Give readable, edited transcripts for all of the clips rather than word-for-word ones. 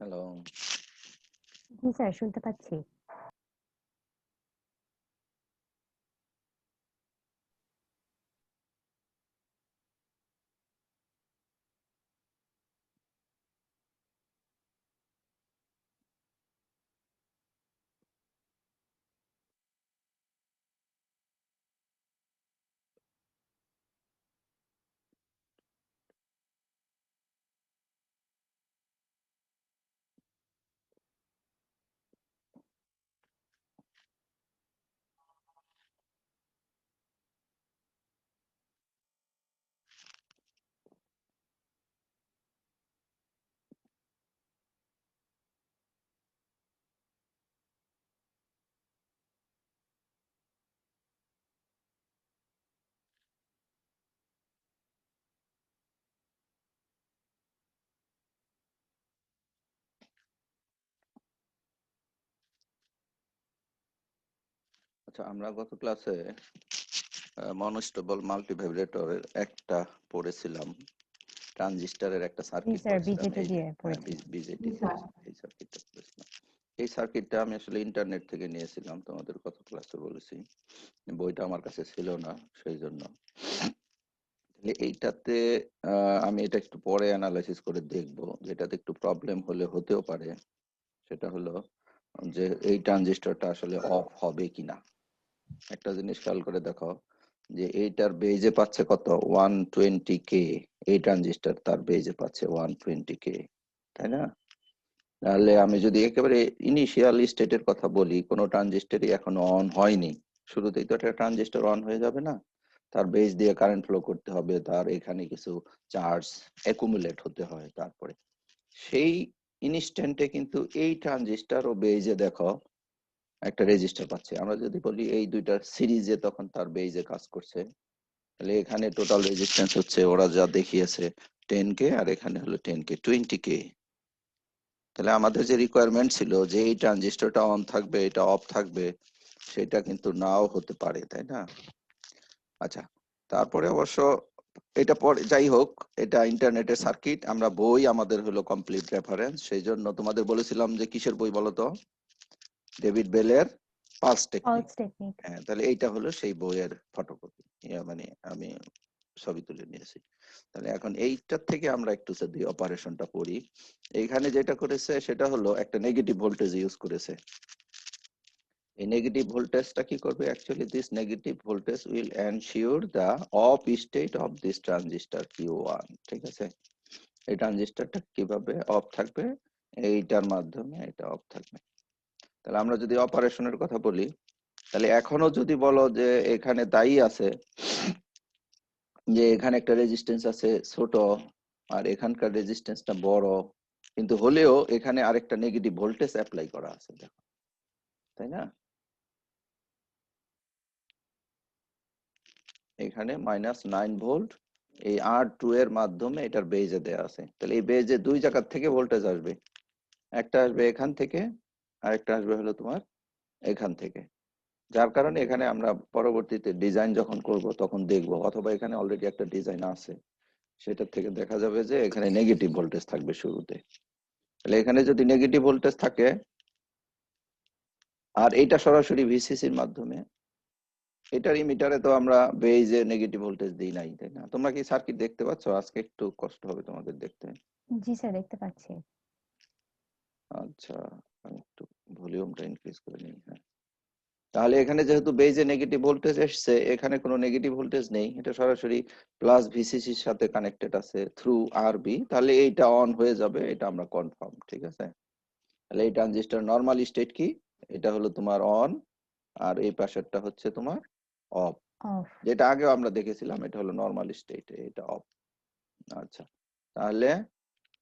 Hello. জি sir, শুনতে পাচ্ছি। আচ্ছা, আমরা গত ক্লাসে মনোস্টেবল মাল্টিভাইব্রেটরের একটা পড়েছিলাম, ট্রানজিস্টরের একটা জি সার্কিট স্যার, পড়েছিলাম। বিজেটি এই যে দিয়ে পড়েছি। বিজেটি এই সার্কিটটা পড়েছিলাম। এই সার্কিটটা আমি আসলে ইন্টারনেট থেকে নিয়েছিলাম, তোমাদের গত ক্লাসে বলেছি। বইটা আমার কাছে ছিল না, সেই জন্য এইটাতে আমি এটা একটু পরে অ্যানালাইসিস করে দেখবো, যেটাতে একটু প্রবলেম হলে হতেও পারে। সেটা হলো যে এই ট্রানজিস্টরটা আসলে অফ হবে কিনা। একটা জিনিস খেয়াল করে দেখো যে এইটার বেজে পাচ্ছে কত, 120K। এই ট্রানজিস্টর তার বেজে পাচ্ছে 120K, তাই না? তাহলে আমি যদি একেবারে ইনিশিয়াল স্টেটের কথা বলি, কোনো ট্রানজিস্টরই এখনো অন হয়নি, শুরুতেই তো একটা ট্রানজিস্টর অন হয়ে যাবে না। তার বেজ দিয়ে কারেন্ট ফ্লো করতে হবে, তার এখানে কিছু চার্জ অ্যাকুমুলেট হতে হয়, তারপরে সেই ইনস্ট্যান্টে কিন্তু এই ট্রানজিস্টর ও বেজে দেখো একটা রেজিস্টার পাচ্ছে। আমরা যদি বলি এই দুইটার সিরিজে, তখন তার বেজে কাজ করছে। তাহলে এখানে টোটাল রেজিস্ট্যান্স হচ্ছে ওরা যা দেখিয়েছে 10K, আর এখানে হলো 10K 20K। তাহলে আমাদের যে রিকোয়ারমেন্ট ছিল যে এই ট্রানজিস্টরটা অন থাকবে, এটা অফ থাকবে, সেটা কিন্তু নাও হতে পারে, তাই না? আচ্ছা, তারপরে অবশ্য এটা পরে যাই হোক, এটা ইন্টারনেটের সার্কিট। আমরা বই আমাদের হলো কমপ্লিট রেফারেন্স, সেই জন্য তোমাদের বলেছিলাম যে কিসের বই বলো তো? ডেভিড বেলের পালস টেকনিক। Pulse technique. হ্যাঁ, তাহলে এইটা হলো সেই বইয়ের ফটোকপি, মানে আমি ছবি তুলে নিয়েছি। তাহলে এখন এইটার থেকে আমরা একটু যদি অপারেশনটা করি, এইখানে যেটা করেছে সেটা হলো একটা নেগেটিভ ভোল্টেজ ইউজ করেছে। এই নেগেটিভ ভোল্টেজটা কি করবে? Actually this negative voltage will ensure the of state of this transistor Q1। ঠিক আছে, এই ট্রানজিস্টরটা কিভাবে অফ থাকবে? এইটার মাধ্যমে এটা অফ থাকবে। তাহলে আমরা যদি অপারেশনের কথা বলি, তাহলে এখনো যদি বলো যে এখানে দায়ী আছে, যে এখানে একটা রেজিস্ট্যান্স আছে ছোট আর এখানকার রেজিস্ট্যান্সটা বড়, কিন্তু হলেও এখানে আরেকটা নেগেটিভ ভোল্টেজ অ্যাপ্লাই করা আছে, দেখো, তাই না? এখানে -9 ভোল্ট এই R2 এর মাধ্যমে এটার বেজে দেয়া আছে। তাহলে এই বেজে দুই জায়গা থেকে ভোল্টেজ আসবে, একটা আসবে এখান থেকে আর একটা আসবে হলো তোমার এখান থেকে। যার কারণে এখানে আমরা পরবর্তীতে ডিজাইন যখন করব তখন দেখব, অথবা এখানে অলরেডি একটা ডিজাইন আছে, সেটা থেকে দেখা যাবে যে এখানে নেগেটিভ ভোল্টেজ থাকবে শুরুতে। তাহলে এখানে যদি নেগেটিভ ভোল্টেজ থাকে, আর এটা সরাসরি ভিসিসির মাধ্যমে, এটার ইমিটারে তো আমরা বেজে নেগেটিভ ভোল্টেজ দিই নাই, তাই না? তোমরা কি সার্কিট দেখতে পাচ্ছ? আজকে একটু কষ্ট হবে তোমাদের দেখতে। জি স্যার, দেখতে পাচ্ছি। আচ্ছা, আমি একটু ভলিউমটা ইনক্রিজ করে নিই। হ্যাঁ, তাহলে এখানে যেহেতু বেজে নেগেটিভ ভোল্টেজ এসছে, এখানে কোনো নেগেটিভ ভোল্টেজ নেই, এটা সরাসরি প্লাস ভিসিসির সাথে কানেক্টেড আছে থ্রু আরবি। তাহলে এইটা অন হয়ে যাবে, এটা আমরা কনফার্ম। ঠিক আছে, তাহলে এই ট্রানজিস্টর নরমাল স্টেট কি? এটা হলো তোমার অন, আর এই পাশেরটা হচ্ছে তোমার অফ। অফ। যেটা আগেও আমরা দেখেছিলাম, এটা হলো নরমাল স্টেট, এটা অফ। আচ্ছা, তাহলে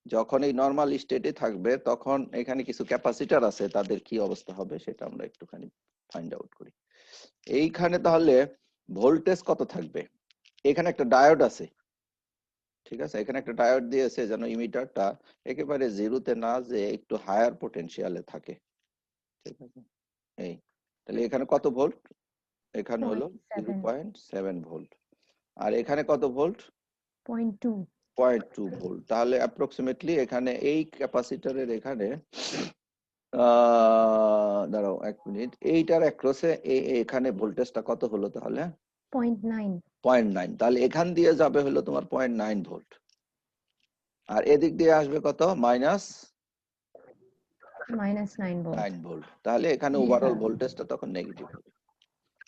যখন এই নরমাল স্টেটে থাকবে, তখন এখানে কিছু ক্যাপাসিটর আছে, তাদের কি অবস্থা হবে সেটা আমরা একটুখানি ফাইন্ড আউট করি। এইখানে তাহলে ভোল্টেজ কত থাকবে? এখানে একটা ডায়োড আছে, ঠিক আছে, এখানে একটা ডায়োড দিয়েছে যেন ইমিটারটা একেবারে জিরোতে না, যে একটু হায়ার পটেনশিয়ালে থাকে। ঠিক আছে, এই তাহলে এখানে কত ভোল্ট? এখানে হলো 0.7। 0.7 ভোল্ট। আর এখানে কত ভোল্ট? 0.2। 0.2 ভোল্ট। তাহলে অ্যাপ্রক্সিমেটলি এখানে এই ক্যাপাসিটরের এখানে দাঁড়াও 1 মিনিট, এইটার অ্যাক্রসে এখানে ভোল্টেজটা কত হলো তাহলে? 0.9 0.9। তাহলে এখান দিয়ে যাবে হলো তোমার 0.9 ভোল্ট, আর এদিক দিয়ে আসবে কত? -9 ভোল্ট। 9 ভোল্ট। তাহলে এখানে জি ওভারঅল স্যার। ভোল্টেজটা তখন নেগেটিভ হবে।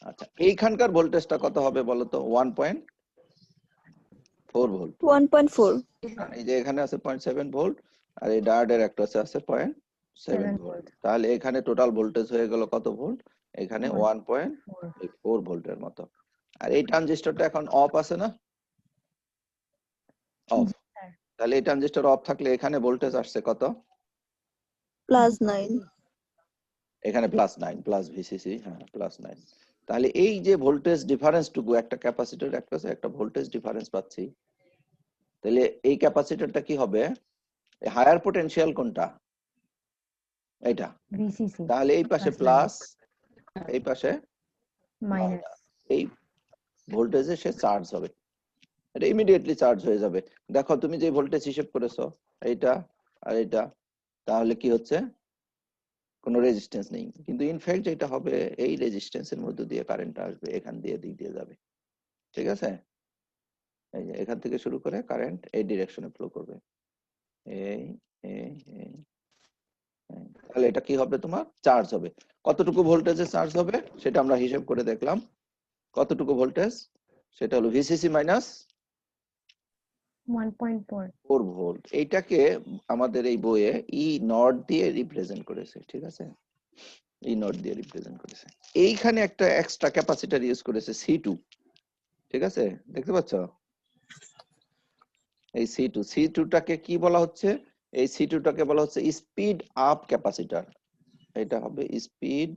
আচ্ছা, এইখানকার ভোল্টেজটা কত হবে বলো তো? 1.4 ভোল্ট। 1.4 এই যে এখানে আছে 0.7 ভোল্ট, আর এই ডায়োডের একটা আছে 0.7 7 ভোল্ট। ভোল্ট। তাহলে এখানে টোটাল ভোল্টেজ হয়ে গেল কত ভোল্ট? এখানে 1.4 1.4 ভোল্টের মতো। আর এই ট্রানজিস্টরটা এখন অফ আছে না? অফ। G sir. তাহলে এই ট্রানজিস্টর অফ থাকলে এখানে ভোল্টেজ আসছে কত? +9 এখানে +9 প্লাস ভিসিসি, হ্যাঁ +9। তাহলে এই যে ভোল্টেজ ডিফারেন্সটুকু, একটা ক্যাপাসিটর একটা ভোল্টেজ ডিফারেন্স পাচ্ছি, তাহলে এই ক্যাপাসিটরটা কি হবে? হায়ার পোটেনশিয়াল কোনটা? এটা। ভিসিসি তাহলে এই পাশে প্লাস, এই পাশে মাইনাস। এই ভোল্টেজে সে চার্জ হবে, এটা ইমিডিয়েটলি চার্জ হয়ে যাবে। দেখো তুমি যে ভোল্টেজ হিসেব করেছো এইটা আর এটা, তাহলে কি হচ্ছে? কোনো রেজিস্ট্যান্স নেই, কিন্তু ইনফ্যাক্ট যেটা হবে এই রেজিস্ট্যান্সের মধ্যে দিয়ে কারেন্ট আসবে, এখান দিয়ে দিক দিয়ে যাবে। ঠিক আছে, এই যে এখান থেকে শুরু করে কারেন্ট এই ডিরেকশনে ফ্লো করবে, এই এই এই এই। তাহলে এটা কি হবে? তোমার চার্জ হবে। কতটুকু ভোল্টেজে চার্জ হবে সেটা আমরা হিসাব করে দেখলাম। কতটুকু ভোল্টেজ? সেটা হলো ভিসিসি মাইনাস 1.4 4 ভোল্ট। এইটাকে আমাদের এই বইয়ে ই নট দিয়ে রিপ্রেজেন্ট করেছে। ঠিক আছে, ই নট দিয়ে রিপ্রেজেন্ট করেছে। এইখানে একটা এক্সট্রা ক্যাপাসিটর ইউজ করেছে C2। ঠিক আছে, দেখতে পাচ্ছ এই C2 টাকে কি বলা হচ্ছে? এই C2 টাকে বলা হচ্ছে স্পিড আপ ক্যাপাসিটর। এটা হবে স্পিড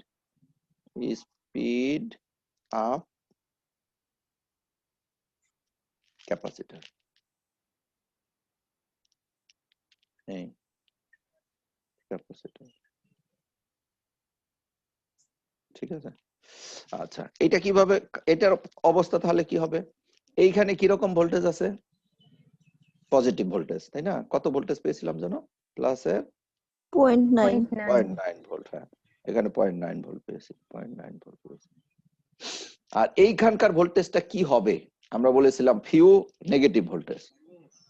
আপ ক্যাপাসিটর। এই ক্যাপাসিটর। ঠিক আছে, আচ্ছা এটা কিভাবে, এটার অবস্থা তাহলে কি হবে? এইখানে কি রকম ভোল্টেজ আছে? পজিটিভ ভোল্টেজ, তাই না? কত ভোল্টেজ পেয়েছিলাম জানো? প্লাসের 0.9 0.9 ভোল্ট। হ্যাঁ, এখানে 0.9 ভোল্ট পেয়েছি, 0.9 ভোল্ট পেয়েছি। আর এইখানকার ভোল্টেজটা কি হবে? আমরা বলেছিলাম ফিউ নেগেটিভ ভোল্টেজ।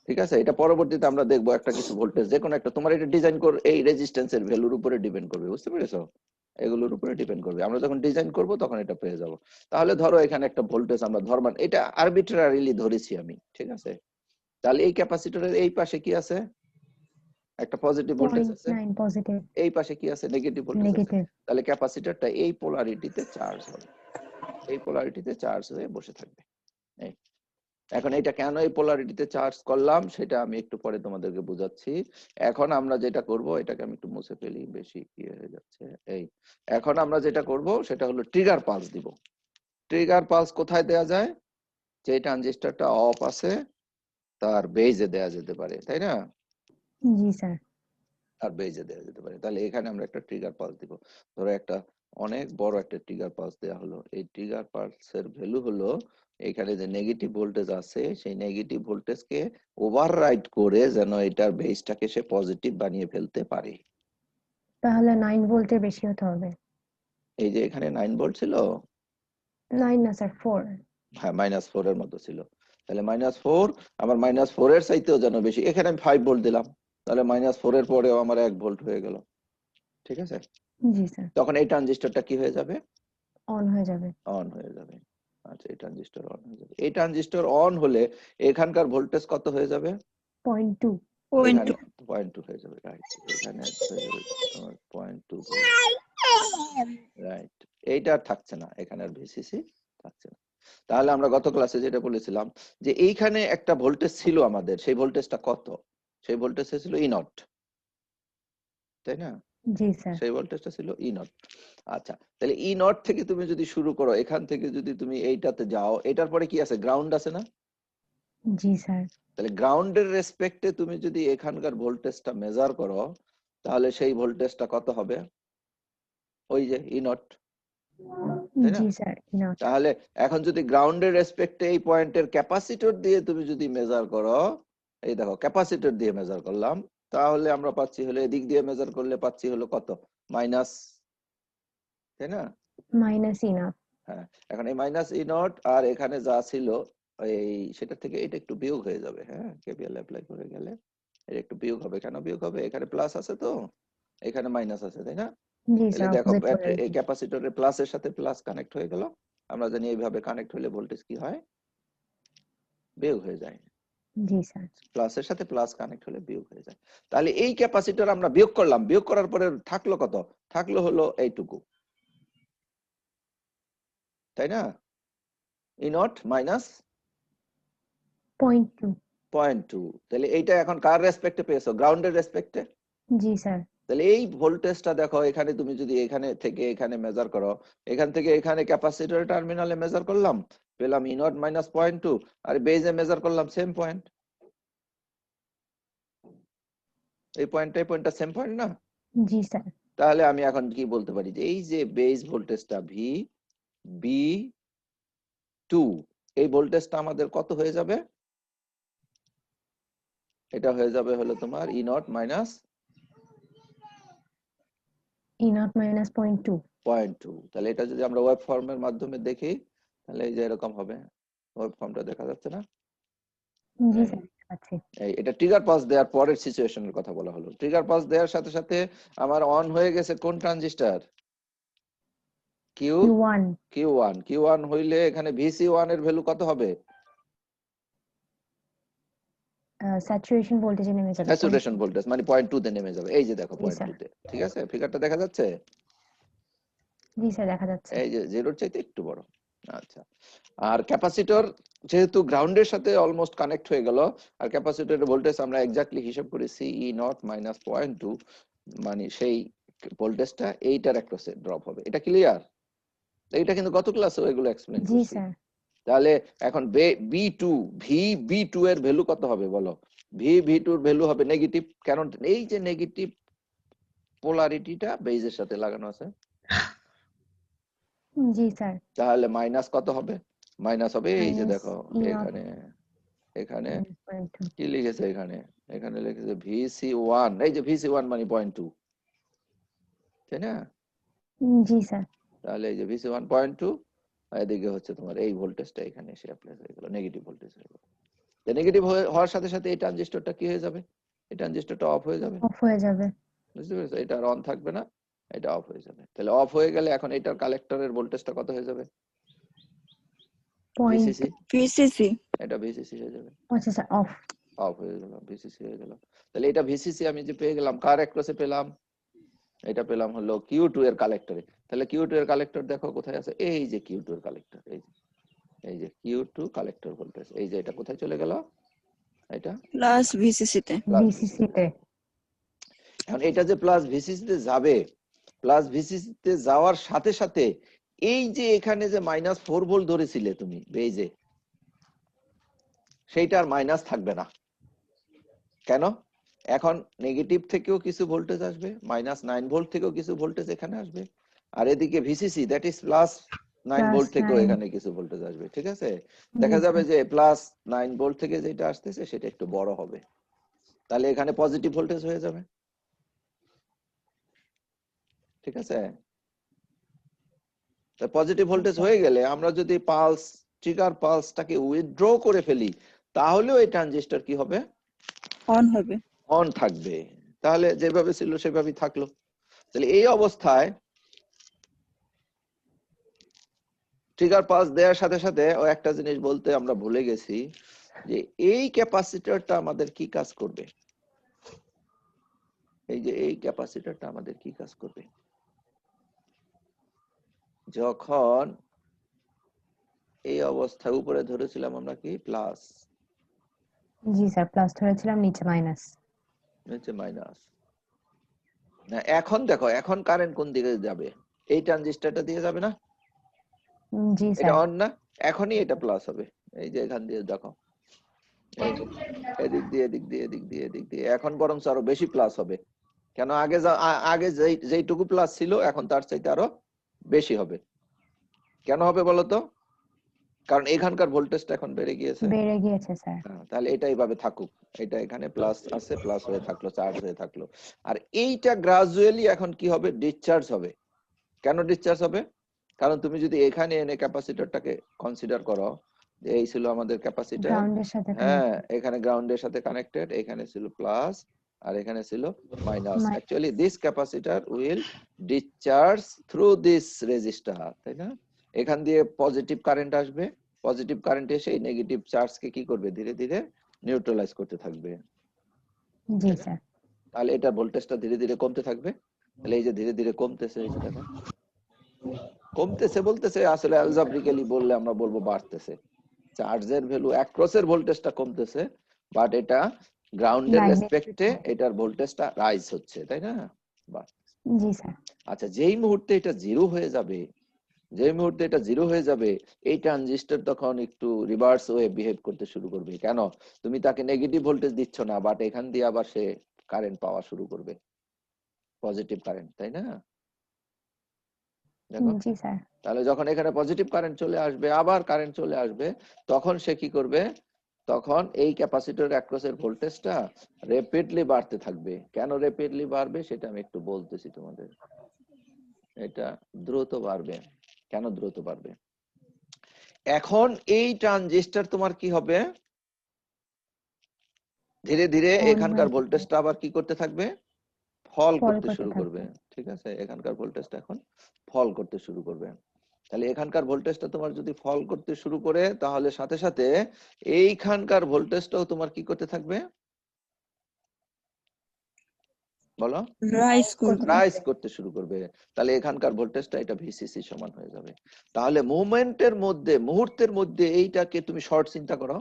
ঠিক আছে, এটা পরবর্তীতে আমরা দেখবো একটা কিছু ভোল্টেজ, যে কোনো একটা তোমার এটা ডিজাইন কর, এই রেজিস্ট্যান্সের ভ্যালুর উপরে ডিপেন্ড করবে, বুঝতে পেরেছো? এগুলোর উপরে ডিপেন্ড করবে, আমরা যখন ডিজাইন করব তখন এটা পেয়ে যাব। তাহলে ধরো এখানে একটা ভোল্টেজ আমরা ধরমান, এটা আরবিট্রারিলি ধরেছি আমি। ঠিক আছে, তাহলে এই ক্যাপাসিটরের এই পাশে কি আছে? একটা পজিটিভ ভোল্টেজ আছে, 0.9 পজিটিভ এই পাশে কি আছে? নেগেটিভ ভোল্টেজ আছে। নেগেটিভ। তাহলে ক্যাপাসিটরটা এই পোলারিটিতে চার্জ হবে, এই পোলারিটিতে চার্জ হয়ে বসে থাকবে। এই এখন এটা কেন এই পোলারিটিতে চার্জ করলাম সেটা আমি একটু পরে তোমাদেরকে বোঝাচ্ছি। এখন আমরা যেটা করব, এটাকে আমি একটু মুছে ফেলি, বেশি কি হয়ে যাচ্ছে। এই এখন আমরা যেটা করব সেটা হলো ট্রিগার পালস দিব। ট্রিগার পালস কোথায় দেয়া যায়? যে ট্রানজিস্টরটা অফ আছে তার বেজে দেয়া যেতে পারে, তাই না? জি স্যার। আর বেজে দেওয়া যেতে পারে। তাহলে এখানে আমরা একটা ট্রিগার পালস দিব। ধরো একটা অনেক বড় একটা ট্রিগার পালস দেওয়া হলো। এই ট্রিগার পালসের ভ্যালু হলো, এখানে যে নেগেটিভ ভোল্টেজ আছে সেই নেগেটিভ ভোল্টেজকে ওভাররাইড করে যেন এটার বেসটাকে সে পজিটিভ বানিয়ে ফেলতে পারে। তাহলে 9 ভোল্টের বেশি হতে হবে। এই যে এখানে 9 ভোল্ট ছিল, 9 না স্যার 4। হ্যাঁ -4 এর মতো ছিল। তাহলে -4, আমার -4 এর চাইতেও যেন বেশি। এখানে আমি 5 ভোল্ট দিলাম, তাহলে -4 এর পরেও আমার 1 ভোল্ট হয়ে গেল। ঠিক আছে, জি স্যার। তখন এই ট্রানজিস্টরটা কি হয়ে যাবে? অন হয়ে যাবে। অন হয়ে যাবে। আচ্ছা, এই ট্রানজিস্টর অন হয়ে যাবে। এই ট্রানজিস্টর অন হলে এখানকার ভোল্টেজ কত হয়ে যাবে? 0.2 এখানে 0.2 হয়ে যাবে, রাইট। এখানে হয়ে যাবে তোমার 0.2 ভোল্ট, রাইট। এইটা আর থাকছে না, এখানে আর ভিসিসি থাকছে না। তাহলে আমরা গত ক্লাসে যেটা বলেছিলাম যে এইখানে একটা ভোল্টেজ ছিল আমাদের, সেই ভোল্টেজটা কত? সেই ভোল্টেজটা ছিল ই নট, তাই না? জি স্যার। সেই ভোল্টেজটা ছিল ই নট। আচ্ছা, তাহলে ই নট থেকে তুমি যদি শুরু করো, এখান থেকে যদি তুমি এইটাতে যাও, এটার পরে কি আছে? গ্রাউন্ড আছে না? জি স্যার। তাহলে গ্রাউন্ডের রেসপেক্টে তুমি যদি এখানকার ভোল্টেজটা মেজার করো, তাহলে সেই ভোল্টেজটা কত হবে? ওই যে ই নট, তাই না? জি স্যার। নট। তাহলে এখন যদি গ্রাউন্ডের রেসপেক্টে এই পয়েন্টের ক্যাপাসিটর দিয়ে তুমি যদি মেজার করো, এই দেখো ক্যাপাসিটর দিয়ে মেজার করলাম, তাহলে আমরা পাচ্ছি হলো এদিক দিয়ে মেজার করলে পাচ্ছি হলো কত, মাইনাস, তাই না? Minus E not. হ্যাঁ, এখন এই মাইনাস ই নট আর এখানে যা ছিল এই সেটা থেকে এটা একটু বিয়োগ হয়ে যাবে। হ্যাঁ, কেবিএল অ্যাপ্লাই করে গেলে এটা একটু বিয়োগ হবে। কেন বিয়োগ হবে? এখানে প্লাস আছে তো এখানে মাইনাস আছে, তাই না? জি তাহলে স্যার, দেখো অপোজিট এই পোলারিটি। ক্যাপাসিটরের প্লাসের সাথে প্লাস কানেক্ট হয়ে গেল। আমরা জানি এইভাবে কানেক্ট হলে ভোল্টেজ কি হয়, বিয়োগ হয়ে যায়। জি স্যার। প্লাসের সাথে প্লাস কানেক্ট হলে বিয়োগ হয়ে যায়। তাহলে এই ক্যাপাসিটর আমরা বিয়োগ করলাম, বিয়োগ করার পরে থাকলো কত, থাকলো হলো এইটুকু, তাই না? ই নট মাইনাস 0.2। 0.2। তাহলে এইটা এখন কার রেসপেক্টে পেয়েছো? গ্রাউন্ডের রেসপেক্টে। জি স্যার। তাহলে এই ভোল্টেজটা দেখো এখানে তুমি যদি এখানে থেকে এখানে মেজার করো, এখান থেকে এখানে ক্যাপাসিটর টার্মিনালে মেজার করলাম, পেলাম ই নট মাইনাস 0.2, আর বেজে মেজার করলাম সেম পয়েন্ট। এই পয়েন্টটা সেম পয়েন্ট না? জি স্যার। তাহলে আমি এখন কি বলতে পারি যে এই যে বেস ভোল্টেজটা ভি বি টু, এই ভোল্টেজটা আমাদের কত হয়ে যাবে? এটা হয়ে যাবে হলো তোমার E naught minus E naught minus 0.2। 0.2। তাহলে এটা যদি আমরা ওয়েব ফর্মের মাধ্যমে দেখি তাহলে এই যে এরকম হবে। ওয়েব ফর্মটা দেখা যাচ্ছে না? জি স্যার, আছে। এটা ট্রিগার পাস দেওয়ার পরের সিচুয়েশনের কথা বলা হলো। ট্রিগার পাস দেওয়ার সাথে সাথে আমার অন হয়ে গেছে কোন ট্রানজিস্টর? Q1। কিউ ওয়ান হইলে এখানে ভিসি1 এর ভ্যালু কত হবে? স্যাচুরেশন ভোল্টেজে নেমে যাবে। স্যাচুরেশন ভোল্টেজ মানে 0.2 তে নেমে যাবে। এই যে দেখো জি 0.2 স্যার। তে, ঠিক আছে? ফিগারটা দেখা যাচ্ছে? জি স্যার, দেখা যাচ্ছে। এই যে জিরোর চাইতে একটু বড়। আচ্ছা, আর ক্যাপাসিটর যেহেতু গ্রাউন্ডের সাথে অলমোস্ট কানেক্ট হয়ে গেল, আর ক্যাপাসিটরের ভোল্টেজ আমরা এক্স্যাক্টলি হিসাব করেছি ই নট মাইনাস 0.2, মানে সেই ভোল্টেজটা এইটার অ্যাক্রসে ড্রপ হবে। এটা ক্লিয়ার? এইটা কিন্তু গত ক্লাসেও এগুলো এক্সপ্লেইন জি করছি। স্যার। তাহলে এখন বি টু ভি টু এর ভ্যালু কত হবে বলো? ভি টু এর ভ্যালু হবে নেগেটিভ, কারণ এই যে নেগেটিভ পোলারিটিটা বেজের সাথে লাগানো আছে। জি স্যার। তাহলে মাইনাস কত হবে? মাইনাস হবে এই যে মাইনাস দেখো ই নট এখানে, এখানে 0.2। কি লিখেছে? এখানে এখানে লিখেছে ভিসি1। এই যে ভিসি1 মানে 0.2, তাই না? জি স্যার। তাহলে এই যে ভিসি1 0.2, এদিকে হচ্ছে তোমার এই ভোল্টেজটা এখানে এসে অ্যাপ্লাই হয়ে গেল, নেগেটিভ ভোল্টেজ হয়ে গেল। নেগেটিভ হওয়ার সাথে সাথে এই ট্রানজিস্টরটা কি হয়ে যাবে? এই ট্রানজিস্টরটা অফ হয়ে যাবে। অফ হয়ে যাবে। বুঝতে পেরেছো? এটা আর অন থাকবে না, এটা অফ হয়ে যাবে। তাহলে অফ হয়ে গেলে এখন এটার কালেক্টরের ভোল্টেজটা কত হয়ে যাবে? ভিসিসি। VCC এটা ভিসিসি হয়ে যাবে। আচ্ছা স্যার, অফ। অফ হয়ে গেল, ভিসিসি হয়ে গেল। তাহলে এটা ভিসিসি আমি যে পেয়ে গেলাম কার অ্যাক্রসে পেলাম? এটা পেলাম হলো কিউ2 এর কালেক্টরে। তাহলে কিউ2 এর কালেক্টর দেখো কোথায় আছে? এই যে কিউ2 এর কালেক্টর, এই যে কিউ2 কালেক্টর ভোল্টেজ, এই যে এটা কোথায় চলে গেল? এটা প্লাস VCC তে। প্লাস ভিসিসি তে। এখন এটা যে প্লাস ভিসিসি তে যাবে, প্লাস ভিসিসি তে যাওয়ার সাথে সাথে এই যে এখানে যে -4 ভোল্ট ধরেছিলে তুমি বেজে, সেইটা আর মাইনাস থাকবে না। কেন? এখন নেগেটিভ থেকেও কিছু ভোল্টেজ আসবে, -9 ভোল্ট থেকেও কিছু ভোল্টেজ এখানে আসবে, আর এদিকে ভিসিসি দ্যাট ইজ +9 ভোল্ট থেকেও +9। এখানে কিছু ভোল্টেজ আসবে। ঠিক আছে? জি দেখা যাবে স্যার। যে +9 ভোল্ট থেকে যেটা আসতেছে সেটা একটু বড় হবে, তাহলে এখানে পজিটিভ ভোল্টেজ হয়ে যাবে। ঠিক আছে? পজিটিভ ভোল্টেজ হয়ে গেলে আমরা যদি পালস, ট্রিগার পালসটাকে উইথড্র করে ফেলি, তাহলেও এই ট্রানজিস্টর কি হবে? অন হবে। অন থাকবে। তাহলে যেভাবে ছিল সেভাবেই থাকলো। তাহলে এই অবস্থায় ট্রিগার পালস দেওয়ার সাথে সাথে ও একটা জিনিস বলতে আমরা ভুলে গেছি যে এই ক্যাপাসিটরটা আমাদের কি কাজ করবে? এই যে এই ক্যাপাসিটরটা আমাদের কি কাজ করবে? যখন এই অবস্থায় উপরে ধরেছিলাম আমরা কি প্লাস, জি স্যার, প্লাস ধরেছিলাম, নিচে মাইনাস। নিচে মাইনাস। না এখন দেখো এখন কারেন্ট কোন দিকে যাবে? এই ট্রানজিস্টরটা দিয়ে যাবে না? জি এটা স্যার। অন না, এখনই এটা প্লাস হবে। এই যে এখান দিয়ে দেখো, এই যে এদিক দিয়ে এদিক দিয়ে এদিক দিয়ে এদিক দিয়ে, এখন বরং আরো বেশি প্লাস হবে। কেন? আগে যেইটুকু প্লাস ছিল এখন তার চাইতে আরো বেশি হবে। কেন হবে বলতো? কারণ এখানকার ভোল্টেজটা এখন বেড়ে গিয়েছে। বেড়ে গিয়েছে স্যার। তাহলে এটা এইভাবে থাকুক, এটা এখানে প্লাস আছে, প্লাস হয়ে থাকলো, চার্জ হয়ে থাকলো। আর এইটা গ্রাজুয়ালি এখন কি হবে, ডিসচার্জ হবে। কেন ডিসচার্জ হবে? কারণ তুমি যদি এখানে এনে ক্যাপাসিটরটাকে কনসিডার করো, যে এই ছিল আমাদের ক্যাপাসিটর, গ্রাউন্ডের সাথে হ্যাঁ, কানেক্টেড। এখানে গ্রাউন্ডের সাথে কানেক্টেড, এখানে ছিল প্লাস আর এখানে ছিল minus. Minus. Actually this capacitor will discharge through this register, তাই না? এখান দিয়ে পজিটিভ কারেন্ট আসবে, পজিটিভ কারেন্ট এসে এই নেগেটিভ চার্জকে কি করবে, ধীরে ধীরে নিউট্রালাইজ করতে থাকবে। জি স্যার। তাহলে এটা ভোল্টেজটা ধীরে ধীরে কমতে থাকবে। তাহলে এই যে ধীরে ধীরে কমতেছে, এই যে দেখো কমতেছে, বলতেছে আসলে অ্যালজাব্রিক্যালি বললে আমরা বলবো বাড়তেছে। চার্জের ভ্যালু অ্যাক্রসের ভোল্টেজটা কমতেছে, বাট এটা গ্রাউন্ডের রেসপেক্টে এটার ভোল্টেজটা রাইজ হচ্ছে, তাই না? জি স্যার। আচ্ছা, যেই মুহূর্তে এটা জিরো হয়ে যাবে, যেই মুহূর্তে এটা জিরো হয়ে যাবে, এই ট্রানজিস্টর তখন একটু রিভার্স ওয়ে বিহেভ করতে শুরু করবে। কেন? তুমি তাকে নেগেটিভ ভোল্টেজ দিচ্ছ না, বাট এখান দিয়ে আবার সে কারেন্ট পাওয়া শুরু করবে, পজিটিভ কারেন্ট, তাই না? দেখো, জি স্যার। তাহলে যখন এখানে পজিটিভ কারেন্ট চলে আসবে, আবার কারেন্ট চলে আসবে, তখন সে কি করবে, তখন এই ক্যাপাসিটর অ্যাক্রসের ভোল্টেজটা র্যাপিডলি বাড়তে থাকবে। কেন র্যাপিডলি বাড়বে সেটা আমি একটু বলতেছি তোমাদের। এটা দ্রুত বাড়বে। কেন দ্রুত বাড়বে? এখন এই ট্রানজিস্টর তোমার কি হবে, ধীরে ধীরে এখানকার ভোল্টেজটা আবার কি করতে থাকবে, ফল করতে শুরু করবে। ঠিক আছে, এখানকার ভোল্টেজটা এখন ফল করতে শুরু করবে। তাহলে এখানকার ভোল্টেজটা তোমার যদি ফল করতে শুরু করে, তাহলে সাথে সাথে এইখানকার ভোল্টেজটাও তোমার কি করতে থাকবে, বলো, রাইজ করতে শুরু করবে। তাহলে এখানকার ভোল্টেজটা এটা ভিসিসি সমান হয়ে যাবে। তাহলে মুভমেন্টের মধ্যে, মুহূর্তের মধ্যে এইটাকে তুমি শর্ট চিন্তা করো,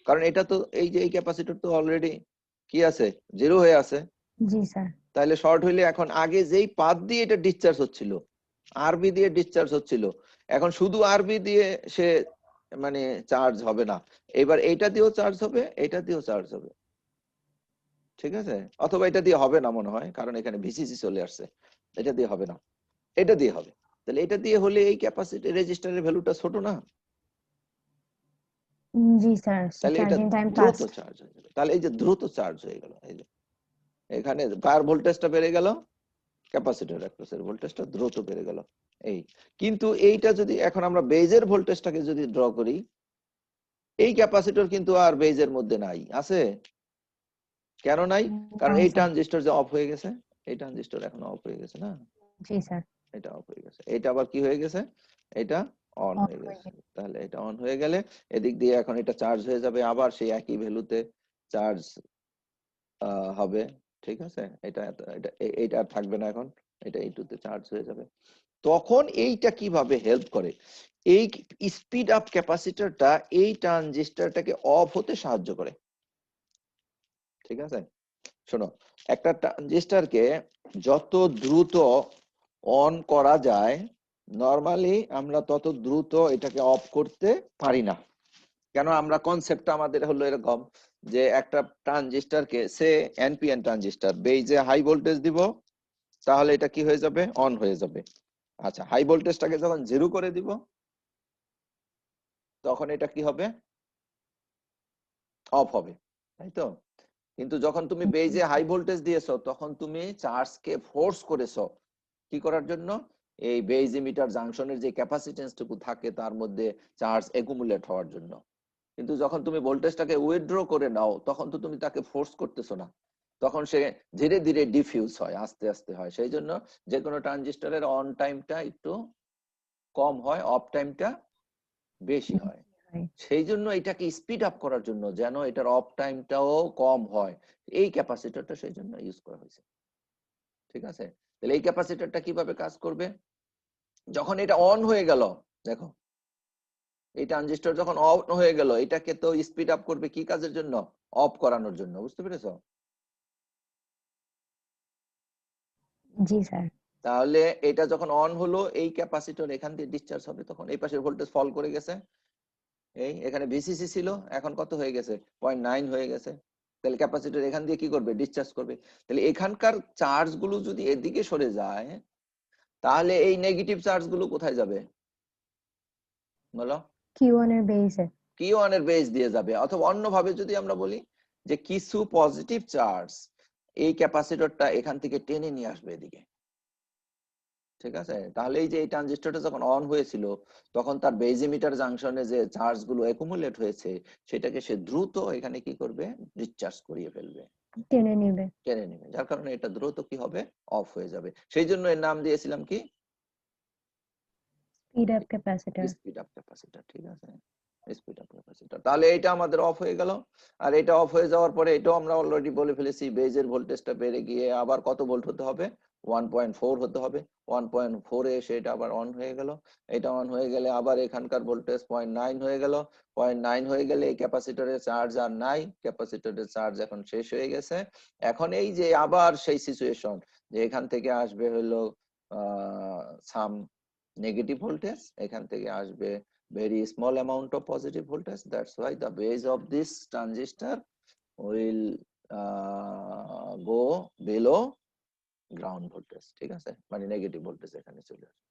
কারণ এটা তো এই যে এই ক্যাপাসিটর তো অলরেডি কি আছে, জিরো হয়ে আছে। জি স্যার। তাহলে শর্ট হইলে এখন আগে যেই পাথ দিয়ে এটা ডিসচার্জ হচ্ছিল, আরবি দিয়ে ডিসচার্জ হচ্ছিল, এখন শুধু আরবি দিয়ে সে মানে চার্জ হবে না, এবার এইটা দিয়েও চার্জ হবে, এটা দিয়েও চার্জ হবে। ঠিক আছে, অথবা এটা দিয়ে হবে না মনে হয়, কারণ এখানে ভিসিসি চলে আসছে, এটা দিয়ে হবে না, এটা দিয়ে হবে। তাহলে এটা দিয়ে হলে এই ক্যাপাসিটি রেজিস্টারের ভ্যালুটা ছোট না, জি স্যার। তাহলে এটা চার্জিং টাইম দ্রুত ফাস্ট। চার্জ হয়ে যাবে। তাহলে এই যে দ্রুত চার্জ হয়ে গেল, এই যে এখানে কার ভোল্টেজটা বেড়ে গেল, ক্যাপাসিটর অ্যাক্রসের ভোল্টেজটা দ্রুত বেড়ে গেল। এই কিন্তু এইটা যদি এখন আমরা বেজের ভোল্টেজটাকে যদি ড্র করি, এই ক্যাপাসিটর কিন্তু আর বেজের মধ্যে নাই, আছে? কেন নাই? কারণ এই ট্রানজিস্টর যে অফ হয়ে গেছে, এই ট্রানজিস্টর এখন অফ হয়ে গেছে না। জি স্যার। এটা অফ হয়ে গেছে, এটা আবার কি হয়ে গেছে, এটা অন হয়ে গেছে। তাহলে এটা অন হয়ে গেলে এদিক দিয়ে এখন এটা চার্জ হয়ে যাবে, আবার সেই একই ভ্যালুতে চার্জ হবে। ঠিক আছে, এটা এটা এইটা আর থাকবে না, এখন এটা এইটুতে চার্জ হয়ে যাবে। তখন এইটা কিভাবে হেল্প করে, এই স্পিড আপ ক্যাপাসিটরটা এই ট্রানজিস্টরটাকে অফ হতে সাহায্য করে। ঠিক আছে, শোনো, একটা ট্রানজিস্টরকে যত দ্রুত অন করা যায়, নরমালি আমরা তত দ্রুত এটাকে অফ করতে পারি না। কেন? আমরা কনসেপ্টটা আমাদের হলো এরকম যে একটা ট্রানজিস্টরকে সে এনপিএন ট্রানজিস্টর, বেজে হাই ভোল্টেজ দিব, তাহলে এটা কি হয়ে যাবে, অন হয়ে যাবে। আচ্ছা, হাই ভোল্টেজটাকে যখন জিরো করে দিব, তখন এটা কি হবে, অফ হবে, তাই তো? কিন্তু যখন তুমি বেজে হাই ভোল্টেজ দিয়েছো, তখন তুমি চার্জকে ফোর্স করেছো কি করার জন্য, এই বেজ ইমিটার জাংশনের যে ক্যাপাসিটেন্সটুকু থাকে তার মধ্যে চার্জ একুমুলেট হওয়ার জন্য। কিন্তু যখন তুমি ভোল্টেজটাকে উইথড্র করে নাও, তখন তো তুমি তাকে ফোর্স করতেছো না, তখন সে ধীরে ধীরে ডিফিউজ হয়, আস্তে আস্তে হয়। সেই জন্য যে কোনো ট্রানজিস্টরের অন টাইমটা একটু কম হয়, অফ টাইমটা বেশি হয়। সেই জন্য এটাকে স্পিড আপ করার জন্য, যেন এটার অফ টাইমটাও কম হয়, এই ক্যাপাসিটরটা সেই জন্য ইউজ করা হয়েছে। ঠিক আছে, তাহলে এই ক্যাপাসিটরটা কিভাবে কাজ করবে, যখন এটা অন হয়ে গেল, দেখো এই ট্রানজিস্টর যখন অন হয়ে গেল, এটাকে তো স্পিড আপ করবে কি কাজের জন্য, অফ করানোর জন্য। বুঝতে পেরেছো? জি স্যার। তাহলে এটা যখন অন হলো, এই ক্যাপাসিটর এখান দিয়ে ডিসচার্জ হবে, তখন এই পাশের ভোল্টেজ ফল করে গেছে, এই এখানে ভিসিসি ছিল, এখন কত হয়ে গেছে, 0.9 হয়ে গেছে। তাহলে ক্যাপাসিটর এখান দিয়ে কি করবে, ডিসচার্জ করবে। তাহলে এখানকার চার্জ গুলো যদি এদিকে সরে যায়, তাহলে এই নেগেটিভ চার্জ গুলো কোথায় যাবে, বলো? Q1 এর বেসে। Q1 এর বেস দিয়ে যাবে, অথবা অন্যভাবে যদি আমরা বলি যে কিছু পজিটিভ চার্জ এই ক্যাপাসিটরটা এখান থেকে টেনে নিয়ে আসবে এদিকে। ঠিক আছে, তাহলে এই যে এই ট্রানজিস্টরটা যখন অন হয়েছিল তখন তার বেজ ইমিটার জাংশনে যে চার্জ গুলো অ্যাকুমুলেট হয়েছে সেটাকে সে দ্রুত এখানে কি করবে, ডিসচার্জ করিয়ে ফেলবে, টেনে নিবে। টেনে নেবে, যার কারণে এটা দ্রুত কি হবে, অফ হয়ে যাবে। সেই জন্য এর নাম দিয়েছিলাম কি, speed up capacitor. Speed up capacitor. ঠিক আছে, স্পিড আপ ক্যাপাসিটর। তাহলে এটা আমাদের অফ হয়ে গেল। আর এটা অফ হয়ে যাওয়ার পরে এটাও আমরা অলরেডি বলে ফেলেছি, বেজের ভোল্টেজটা বেড়ে গিয়ে আবার কত ভোল্ট হতে হবে, 1.4 হতে হবে। 1.4 এ এসে এটা আবার অন হয়ে গেল। এটা অন হয়ে গেলে আবার এখানকার ভোল্টেজ 0.9 হয়ে গেল। 0.9 হয়ে গেলে এই ক্যাপাসিটরের চার্জ আর নাই, ক্যাপাসিটরের চার্জ এখন শেষ হয়ে গেছে। এখন এই যে আবার সেই সিচুয়েশন যে এখান থেকে আসবে হলো সাম নেগেটিভ ভোল্টেজ, এখান থেকে আসবে very small amount of positive voltage. That's why the base of this transistor will go below ground voltage. ঠিক আছে, মানে নেগেটিভ ভোল্টেজ এখানে চলে আসবে।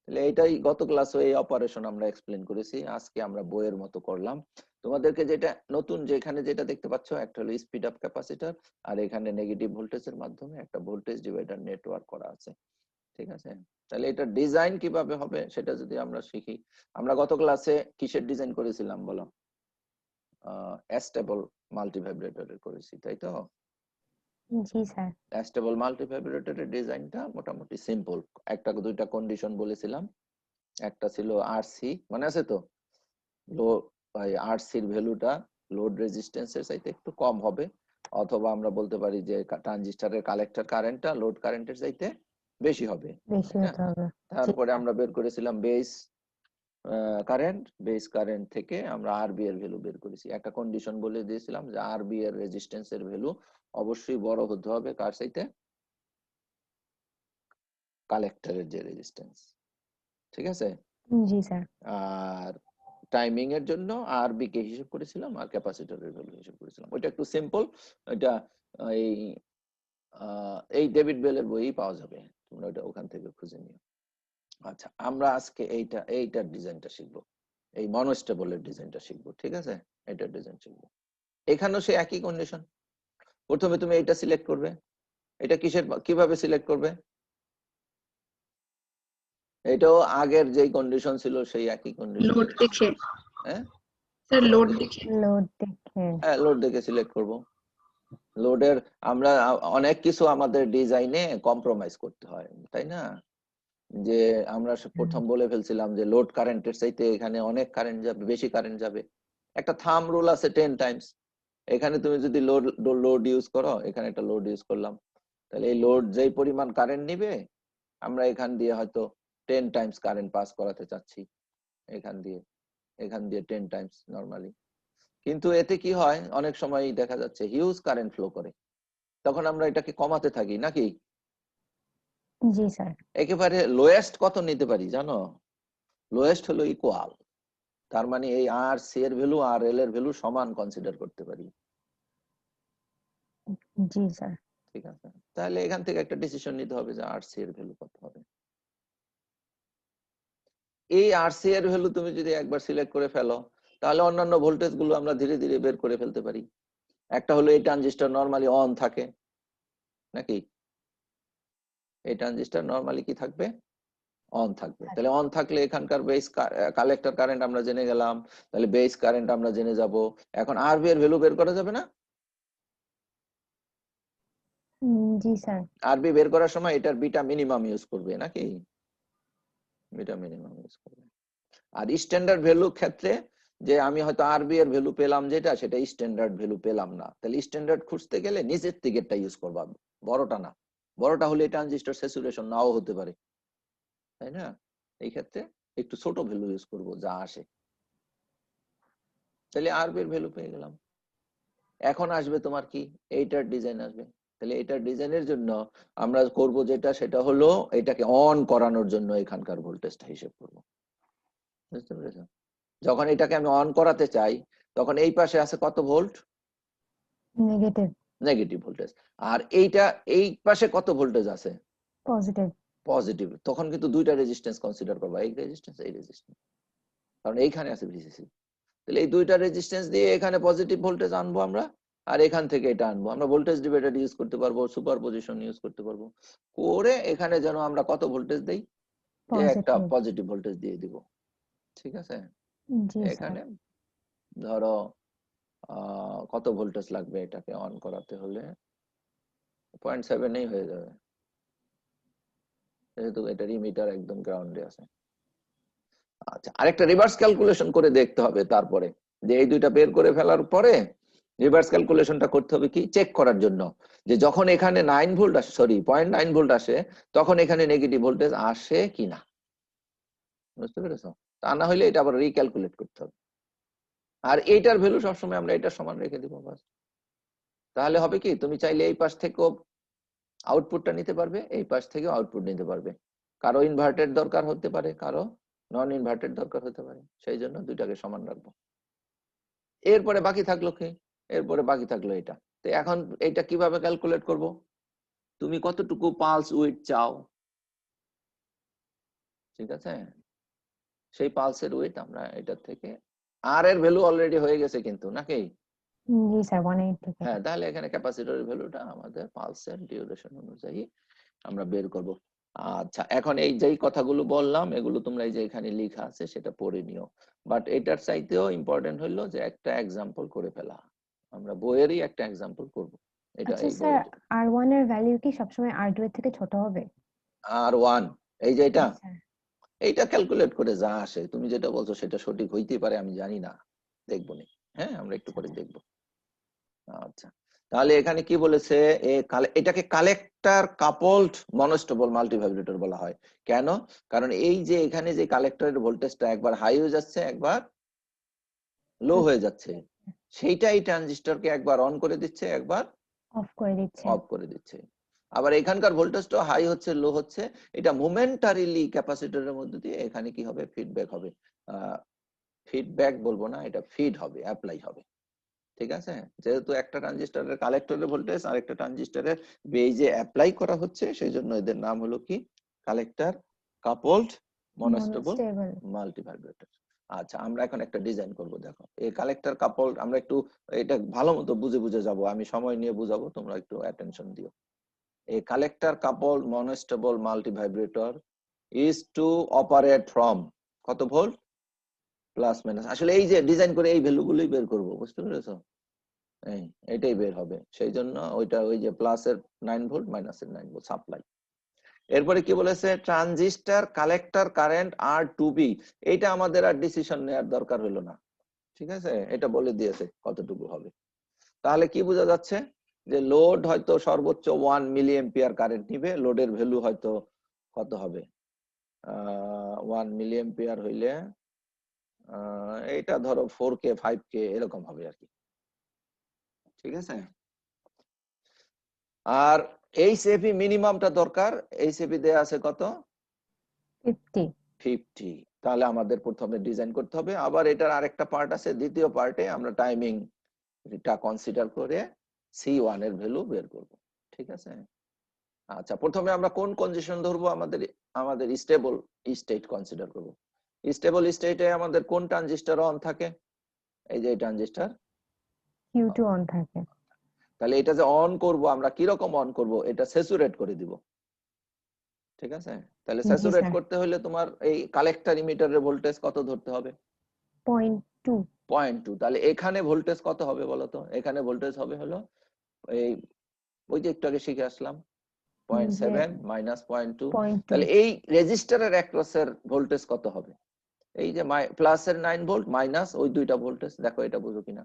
তাহলে এইটাই গত ক্লাসে এই অপারেশন আমরা এক্সপ্লেন করেছি, আজকে আমরা বইয়ের মতো করলাম। তোমাদেরকে যেটা নতুন যে এখানে যেটা দেখতে পাচ্ছ একটা হলো স্পিড আপ ক্যাপাসিটর, আর এখানে নেগেটিভ ভোল্টেজের মাধ্যমে একটা ভোল্টেজ ডিভাইডার নেটওয়ার্ক করা আছে। ঠিক আছে, তাহলে এটা ডিজাইন কিভাবে হবে সেটা যদি আমরা শিখি। আমরা গত ক্লাসে কিসের ডিজাইন করেছিলাম বলো, অ্যাস্টেবল মাল্টিভাইব্রেটরের করেছি, তাই তো? জি স্যার। অ্যাস্টেবল মাল্টিভাইব্রেটরের ডিজাইনটা মোটামুটি সিম্পল। একটা দুইটা কন্ডিশন বলেছিলাম, একটা ছিল আরসি, মনে আছে তো? লো আরসির ভ্যালুটা লোড রেজিস্ট্যান্সের চাইতে একটু কম হবে, অথবা আমরা বলতে পারি যে ট্রানজিস্টরের কালেক্টর কারেন্টটা লোড কারেন্টের চাইতে বেশি হবে। বেশি হতে হবে। তারপরে আমরা বের করেছিলাম বেস কারেন্ট, বেস কারেন্ট থেকে আমরা আরবি এর ভ্যালু বের করেছি। একটা কন্ডিশন বলে দিয়েছিলাম যে আরবি এর রেজিস্ট্যান্সের ভ্যালু অবশ্যই বড় হতে হবে কার চাইতে, কালেক্টরের যে রেজিস্ট্যান্স। ঠিক আছে, জি স্যার। আর টাইমিং এর জন্য আরবি কে হিসাব করেছিলাম আর ক্যাপাসিটরের ভ্যালু হিসাব করেছিলাম। ওইটা একটু সিম্পল, এটা এই এই ডেভিড বেলের বইই পাওয়া যাবে, তোমরা ওটা ওখান থেকে খুঁজে নিও। আচ্ছা, আমরা আজকে এইটার ডিজাইনটা শিখবো, এই মনোস্টেবলের ডিজাইনটা শিখবো। ঠিক আছে, এটার ডিজাইন শিখবো। এখানেও সে একই কন্ডিশন। প্রথমে তুমি এটা সিলেক্ট করবে, এটা কিসের কিভাবে সিলেক্ট করবে, এটাও আগের যেই কন্ডিশন ছিল সেই একই কন্ডিশন। লোড দেখে, হ্যাঁ স্যার লোড দেখে, লোড দেখে। হ্যাঁ, লোড দেখে সিলেক্ট করব। লোডের আমরা অনেক কিছু আমাদের ডিজাইনে কম্প্রোমাইজ করতে হয়, তাই না? যে আমরা প্রথম বলে ফেলছিলাম যে লোড কারেন্টের চাইতে এখানে অনেক কারেন্ট যাবে, বেশি কারেন্ট যাবে। একটা থাম রুল আছে 10 টাইমস। এখানে তুমি যদি লোড ইউজ করো, এখানে একটা লোড ইউজ করলাম, তাহলে এই লোড যেই পরিমাণ কারেন্ট নিবে আমরা এখান দিয়ে হয়তো 10 টাইমস কারেন্ট পাস করাতে চাচ্ছি, এখান দিয়ে 10 টাইমস নরমালি। কিন্তু এতে কি হয়, অনেক সময় দেখা যাচ্ছে হিউজ কারেন্ট ফ্লো করে, তখন আমরা এটাকে কমাতে থাকি নাকি? জি স্যার। একেবারে লোয়েস্ট কত নিতে পারি জানো? লোয়েস্ট হলো ইকুয়াল, তার মানে এই আর সি এর ভ্যালু আর এল এর ভ্যালু সমান কনসিডার করতে পারি। জি স্যার। ঠিক আছে, তাহলে এখান থেকে একটা ডিসিশন নিতে হবে যে আর সি এর ভ্যালু কত হবে। এই আর সি এর ভ্যালু তুমি যদি একবার সিলেক্ট করে ফেলো তাহলে অন্যান্য ভোল্টেজ গুলো আমরা ধীরে ধীরে বের করে ফেলতে পারি। একটা হলো এই ট্রানজিস্টর নরমালি অন থাকে নাকি, এই ট্রানজিস্টর নরমালি কি থাকবে, অন থাকবে। তাহলে অন থাকলে এখানকার বেস কালেক্টর কারেন্ট আমরা জেনে গেলাম, তাহলে বেস কারেন্ট আমরা জেনে যাব। এখন আরবি এর ভ্যালু বের করা যাবে না? জি স্যার। আরবি বের করার সময় এটার বিটা মিনিমাম ইউজ করবে নাকি, বিটা মিনিমাম ইউজ করবে। আর স্ট্যান্ডার্ড ভ্যালু ক্ষেত্রে যে আমি হয়তো আরবি এর ভ্যালু পেলাম যেটা, সেটা স্ট্যান্ডার্ড ভ্যালু পেলাম না, তাহলে স্ট্যান্ডার্ড খুঁজতে গেলে নিচের দিকেরটা ইউজ করবা, বড়টা না। বড়টা হলে ট্রানজিস্টর স্যাচুরেশন নাও হতে পারে, তাই না? এই ক্ষেত্রে একটু ছোট ভ্যালু ইউজ করব যা আসে। তাহলে আরবি এর ভ্যালু পেয়ে গেলাম। এখন আসবে তোমার কি, এইটার ডিজাইন আসবে। তাহলে এটার ডিজাইনের জন্য আমরা করব যেটা, সেটা হলো এটাকে অন করানোর জন্য এখানকার ভোল্টেজটা হিসেব করব। বুঝতে পেরেছো? যখন এটাকে আমি অন করাতে চাই তখন এই পাশে আছে কত ভোল্ট, নেগেটিভ। Negative voltage. আর এইটা এই পাশে কত ভোল্টেজ আছে, পজিটিভ। পজিটিভ। তখন কিন্তু দুইটা রেজিস্ট্যান্স কনসিডার করবা, এই রেজিস্ট্যান্স এই রেজিস্ট্যান্স। কারণ এইখানে আছে ভিসিসি। তাহলে এই দুইটা রেজিস্ট্যান্স দিয়ে এখানে পজিটিভ ভোল্টেজ আনবো আমরা, আর এখান থেকে এটা আনবো। আমরা ভোল্টেজ ডিভাইডার ইউজ করতে পারবো, সুপারপজিশন ইউজ করতে পারবো, করে এখানে যেন আমরা কত ভোল্টেজ দেই, যে একটা পজিটিভ। পজিটিভ ভোল্টেজ দিয়ে দিব। ঠিক আছে, জি স্যার। এখানে ধরো কত ভোল্টেজ লাগবে এটাকে অন করাতে হলে, 0.7 হয়ে যাবে, যেহেতু এটার ইমিটার একদম গ্রাউন্ডে আছে। আচ্ছা, আরেকটা রিভার্স ক্যালকুলেশন করে দেখতে হবে তারপরে, যে এই দুইটা বের করে ফেলার পরে রিভার্স ক্যালকুলেশনটা করতে হবে কি, চেক করার জন্য যে যখন এখানে 9 ভোল্ট আসে, সরি 0.9 ভোল্ট আসে, তখন এখানে নেগেটিভ ভোল্টেজ আসে কিনা। বুঝতে পেরেছো? তা না হলে এটা আবার রিক্যালকুলেট করতে হবে। আর এইটার ভ্যালু সবসময় আমরা এটার সমান রেখে দিব বাস। তাহলে হবে কি, তুমি চাইলে এই পাশ থেকেও আউটপুটটা নিতে পারবে, এই পাশ থেকেও আউটপুট নিতে পারবে। কারো ইনভার্টেড দরকার হতে পারে, কারো নন ইনভার্টেড দরকার হতে পারে, সেই জন্য দুইটাকে সমান রাখবো। এরপরে বাকি থাকলো কি, এরপরে বাকি থাকলো এটা। তো এখন এটা কিভাবে ক্যালকুলেট করব, তুমি কতটুকু পালস উইডথ চাও, ঠিক আছে, সেই পালসের উইডথ আমরা এটা থেকে, আর এর ভ্যালু অলরেডি হয়ে গেছে কিন্তু নাকি। জি স্যার 180 থেকে। হ্যাঁ, তাহলে এখানে ক্যাপাসিটরের ভ্যালুটা আমাদের পালসের ডিউরেশন অনুযায়ী আমরা বের করব। আচ্ছা, এখন এই যেই কথাগুলো বললাম এগুলো তোমরা এই যে এখানে লেখা আছে সেটা পড়ে নিও, বাট এটার চাইতেও ইম্পর্টেন্ট হলো যে একটা এক্সাম্পল করে ফেলা। আমরা বইয়েরই একটা এক্সাম্পল করব, এটা আচ্ছা এই স্যার, বইয়ের। R1 এর ভ্যালু কি সবসময় R2 এর থেকে ছোট হবে? R1 এই যে এটা, জি স্যার। এইটা ক্যালকুলেট করে যা আসে, তুমি যেটা বলছো সেটা সঠিক হইতে পারে, আমি জানি না, দেখবো নি। হ্যাঁ, আমরা একটু পরে দেখবো। আচ্ছা, তাহলে এখানে কি বলেছে, এটাকে কালেক্টর কাপলড মনোস্টেবল মাল্টিভাইব্রেটর বলা হয়। কেন? কারণ এই যে এখানে যে কালেক্টরের ভোল্টেজটা একবার হাই হয়ে যাচ্ছে, একবার লো হয়ে যাচ্ছে, সেইটা এই ট্রানজিস্টরকে একবার অন করে দিচ্ছে, একবার অফ করে দিচ্ছে। অফ করে দিচ্ছে। আবার এখানকার ভোল্টেজটা হাই হচ্ছে, লো হচ্ছে, এটা মোমেন্টারিলি ক্যাপাসিটরের মধ্যে দিয়ে এখানে কি হবে, ফিডব্যাক হবে। ফিডব্যাক বলবো না, এটা ফিড হবে, অ্যাপ্লাই হবে। ঠিক আছে, যেহেতু একটা ট্রানজিস্টরের কালেক্টরের ভোল্টেজ আর একটা ট্রানজিস্টরের বেজে অ্যাপ্লাই করা হচ্ছে, সেই জন্য এদের নাম হলো কি, কালেক্টর কাপলড মনোস্টেবল মনোস্টেবল। মাল্টিভাইব্রেটর। আচ্ছা, আমরা এখন একটা ডিজাইন করব। দেখো, এই কালেক্টর কাপলড আমরা একটু এটা ভালো মতো বুঝে বুঝে যাব, আমি সময় নিয়ে বুঝাবো, তোমরা একটু অ্যাটেনশন দিও। A collector coupled monostable multivibrator is to operate from কত ভোল্ট, প্লাস মাইনাস। আসলে এই যে ডিজাইন করে এই ভ্যালুগুলোই বের করব, বুঝতে পেরেছো? এটাই বের হবে, সেই জন্য ওইটা ওই যে প্লাসের 9 ভোল্ট মাইনাসের 9 ভোল্ট সাপ্লাই। এরপরে কি বলেছে, ট্রানজিস্টর কালেক্টর কারেন্ট আর টু বি, এইটা আমাদের আর ডিসিশন নেওয়ার দরকার হলো না, ঠিক আছে, এটা বলে দিয়েছে কতটুকু হবে। তাহলে কি বোঝা যাচ্ছে, যে লোড হয়তো সর্বোচ্চ 1 মিলি এম্পিয়ার কারেন্ট নিবে, লোডের ভ্যালু হয়তো কত হবে, 1 মিলি এম্পিয়ার হইলে এটা ধরো 4K 5K এরকম হবে আর কি, ঠিক আছে। আর এইচএপি মিনিমামটা দরকার, এইচএপি দেয়া আছে কত, 50। তাহলে আমাদের প্রথমে ডিজাইন করতে হবে, আবার এটার আরেকটা পার্ট আছে, দ্বিতীয় পার্টে আমরা টাইমিং এটা কনসিডার করে C1 এর ভ্যালু বের করব, ঠিক আছে। আচ্ছা, প্রথমে আমরা কোন কন্ডিশন ধরবো, আমাদের স্টেবল স্টেট কনসিডার করব। স্টেবল স্টেটে আমাদের কোন ট্রানজিস্টর অন থাকে, এই যে ট্রানজিস্টর Q2 অন থাকে। তাহলে এটা যে অন করব আমরা কি রকম অন করব, এটা স্যাচুরেট করে দিব, ঠিক আছে। তাহলে জি স্যাচুরেট স্যার। করতে হলে তোমার এই কালেক্টর ইমিটারের ভোল্টেজ কত ধরতে হবে, 0.2। 0.2। তাহলে এখানে ভোল্টেজ কত হবে বলো তো, এখানে ভোল্টেজ হবে হলো এই, ওই যে একটু আগে শিখে আসলাম, 0.7 মাইনাস 0.2। 0.2। তাহলে এই রেজিস্টারের অ্যাক্রসের ভোল্টেজ কত হবে, এই যে প্লাসের 9 ভোল্ট মাইনাস ওই দুইটা ভোল্টেজ, দেখো এটা বুঝো কিনা,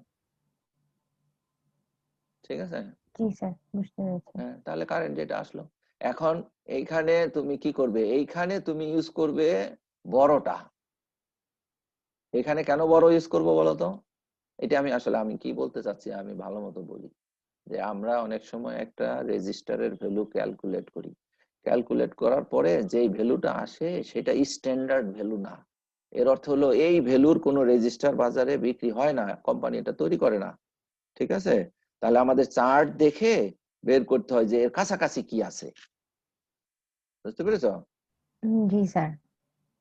ঠিক আছে। জি স্যার, বুঝতে পেরেছি। হ্যাঁ, তাহলে কারেন্ট যেটা আসলো, এখন এইখানে তুমি কি করবে, এইখানে তুমি ইউজ করবে বড়টা। এখানে কেন বড় ইউজ করবো বলতো, এটা আমি কি বলতে চাচ্ছি আমি ভালো মতো বলি, যে আমরা অনেক সময় একটা রেজিস্টারের ভ্যালু ক্যালকুলেট করি, ক্যালকুলেট করার পরে যেই ভ্যালুটা আসে সেটা স্ট্যান্ডার্ড ভ্যালু না। এর অর্থ হলো এই ভ্যালুর কোনো রেজিস্টার বাজারে বিক্রি হয় না, কোম্পানি এটা তৈরি করে না, ঠিক আছে। তাহলে আমাদের চার্ট দেখে বের করতে হয় যে এর কাছাকাছি কি আছে, বুঝতে পেরেছো? জি স্যার।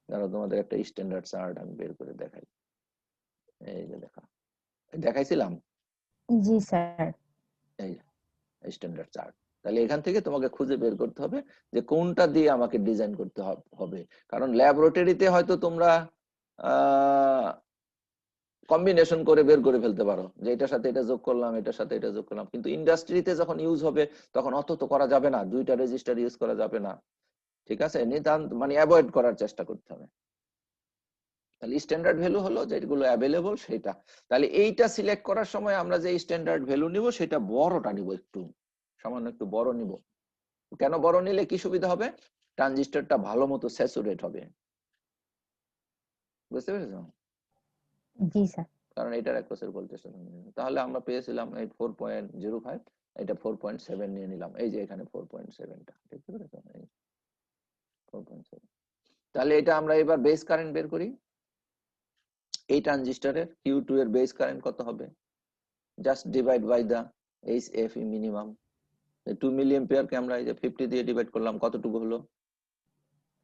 ধরো তোমাদের একটা স্ট্যান্ডার্ড চার্ট আমি বের করে দেখাই। এই যে দেখাইছিলাম, জি স্যার। এই স্ট্যান্ডার্ড চার্ট। তাহলে এখান থেকে তোমাকে খুঁজে বের করতে হবে যে কোনটা দিয়ে আমাকে ডিজাইন করতে হবে। কারণ ল্যাবরেটরিতে হয়তো তোমরা কম্বিনেশন করে বের করে ফেলতে পারো যে এটার সাথে এটা যোগ করলাম, এটার সাথে এটা যোগ করলাম, কিন্তু ইন্ডাস্ট্রিতে যখন ইউজ হবে তখন অত তো করা যাবে না, দুইটা রেজিস্টার ইউজ করা যাবে না। ঠিক আছে, নিতান্ত মানে অ্যাভয়েড করার চেষ্টা করতে হবে। তাহলে স্ট্যান্ডার্ড ভ্যালু হলো যেগুলো অ্যাভেলেবল সেটা। তাহলে এইটা সিলেক্ট করার সময় আমরা যে স্ট্যান্ডার্ড ভ্যালু নিব সেটা বড়টা নিব, একটু সামান্য একটু বড় নিব। কেন বড় নিলে কি সুবিধা হবে? ট্রানজিস্টরটা ভালো মতো স্যাচুরেট হবে। বুঝতে পেরেছো? জি স্যার। কারণ এটার অ্যাক্রোসের ভোল্টেজ, তাহলে আমরা পেয়েছিলাম এই 4.05, এটা 4.7 নিয়ে নিলাম। এই যে এখানে 4.7টা, দেখতে পেরেছো? 4.7। তাহলে এটা আমরা এবার বেস কারেন্ট বের করি। এই ট্রানজিস্টরের Q2 এর বেস কারেন্ট কত হবে? Just divide by the HFE minimum. 2 milli ampere কে আমরা এই যে 50 দিয়ে ডিভাইড করলাম, কতটুকু হলো?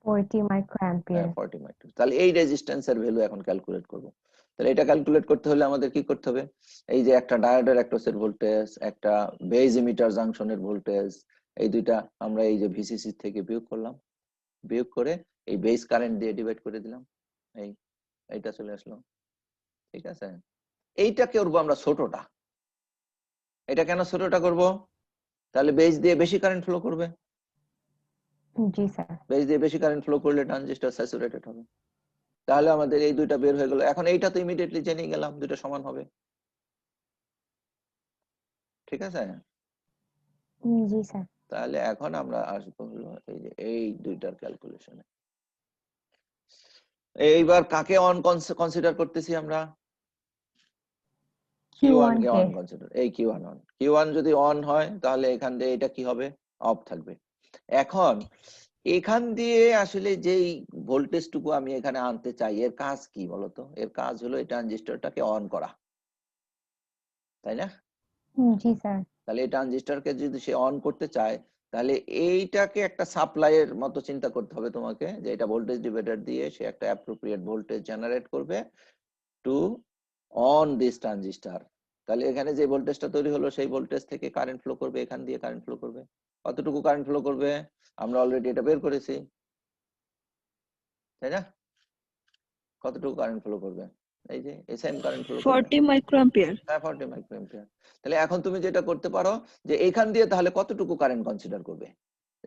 40 মাইক্রোঅ্যাম্পিয়ার। 40 মাইক্রো। তাহলে এই রেজিস্ট্যান্সের ভ্যালু এখন ক্যালকুলেট করব। তাহলে এটা ক্যালকুলেট করতে হলে আমাদের কি করতে হবে? এই যে একটা ডায়োডের অ্যাক্রোসের ভোল্টেজ, একটা বেজ ইমিটার জাংশনের ভোল্টেজ, এই দুইটা আমরা এই যে ভিসিসি থেকে বিয়োগ করলাম, বিয়োগ করে এই বেস কারেন্ট দিয়ে ডিভাইড করে দিলাম, এইটা চলে আসলো। ঠিক আছে, এইটা করব আমরা ছোটটা। এটা কেন ছোটটা করব? তাহলে বেস দিয়ে বেশি কারেন্ট ফ্লো করবে। জি স্যার। বেস দিয়ে বেশি কারেন্ট ফ্লো করলে ট্রানজিস্টর স্যাচুরেটেড হবে। তাহলে আমাদের এই দুইটা বের হয়ে গেল। এখন এইটা তো ইমিডিয়েটলি জেনে গেলাম দুটো সমান হবে। ঠিক আছে, জি স্যার। তাহলে এখন আমরা আসবো হলো এই যে এই দুইটার ক্যালকুলেশনে। এইবার কাকে অন কনসিডার করতেছি আমরা? Q1 K on consider. এই Q1 যদি অন হয় তাহলে এখান দিয়ে এটা কি হবে? অফ থাকবে। এখন এখান দিয়ে আসলে যেই ভোল্টেজটুকু আমি এখানে আনতে চাই, এর কাজ কি বলতো? এর কাজ হলো এই ট্রানজিস্টরটাকে অন করা, তাই না? জি স্যার। তাহলে এই ট্রানজিস্টরকে যদি সে অন করতে চায় তাহলে এইটাকে একটা সাপ্লাইয়ের মতো চিন্তা করতে হবে তোমাকে, যে এটা ভোল্টেজ ডিভাইডার দিয়ে সে একটা অ্যাপ্রোপ্রিয়েট ভোল্টেজ জেনারেট করবে টু অন দিস ট্রানজিস্টর। তাহলে এখানে যে ভোল্টেজটা তৈরি হলো সেই ভোল্টেজ থেকে কারেন্ট ফ্লো করবে, এখান দিয়ে কারেন্ট ফ্লো করবে। কতটুকু কারেন্ট ফ্লো করবে? আমরা অলরেডি এটা বের করেছি, তাই না? কতটুকু কারেন্ট ফ্লো করবে? এই যে এই সেম কারেন্ট ফ্লো করবে 40 মাইক্রোঅ্যাম্পিয়ার। 40 মাইক্রোঅ্যাম্পিয়ার। তাহলে এখন তুমি যেটা করতে পারো যে এখান দিয়ে তাহলে কতটুকু কারেন্ট কনসিডার করবে?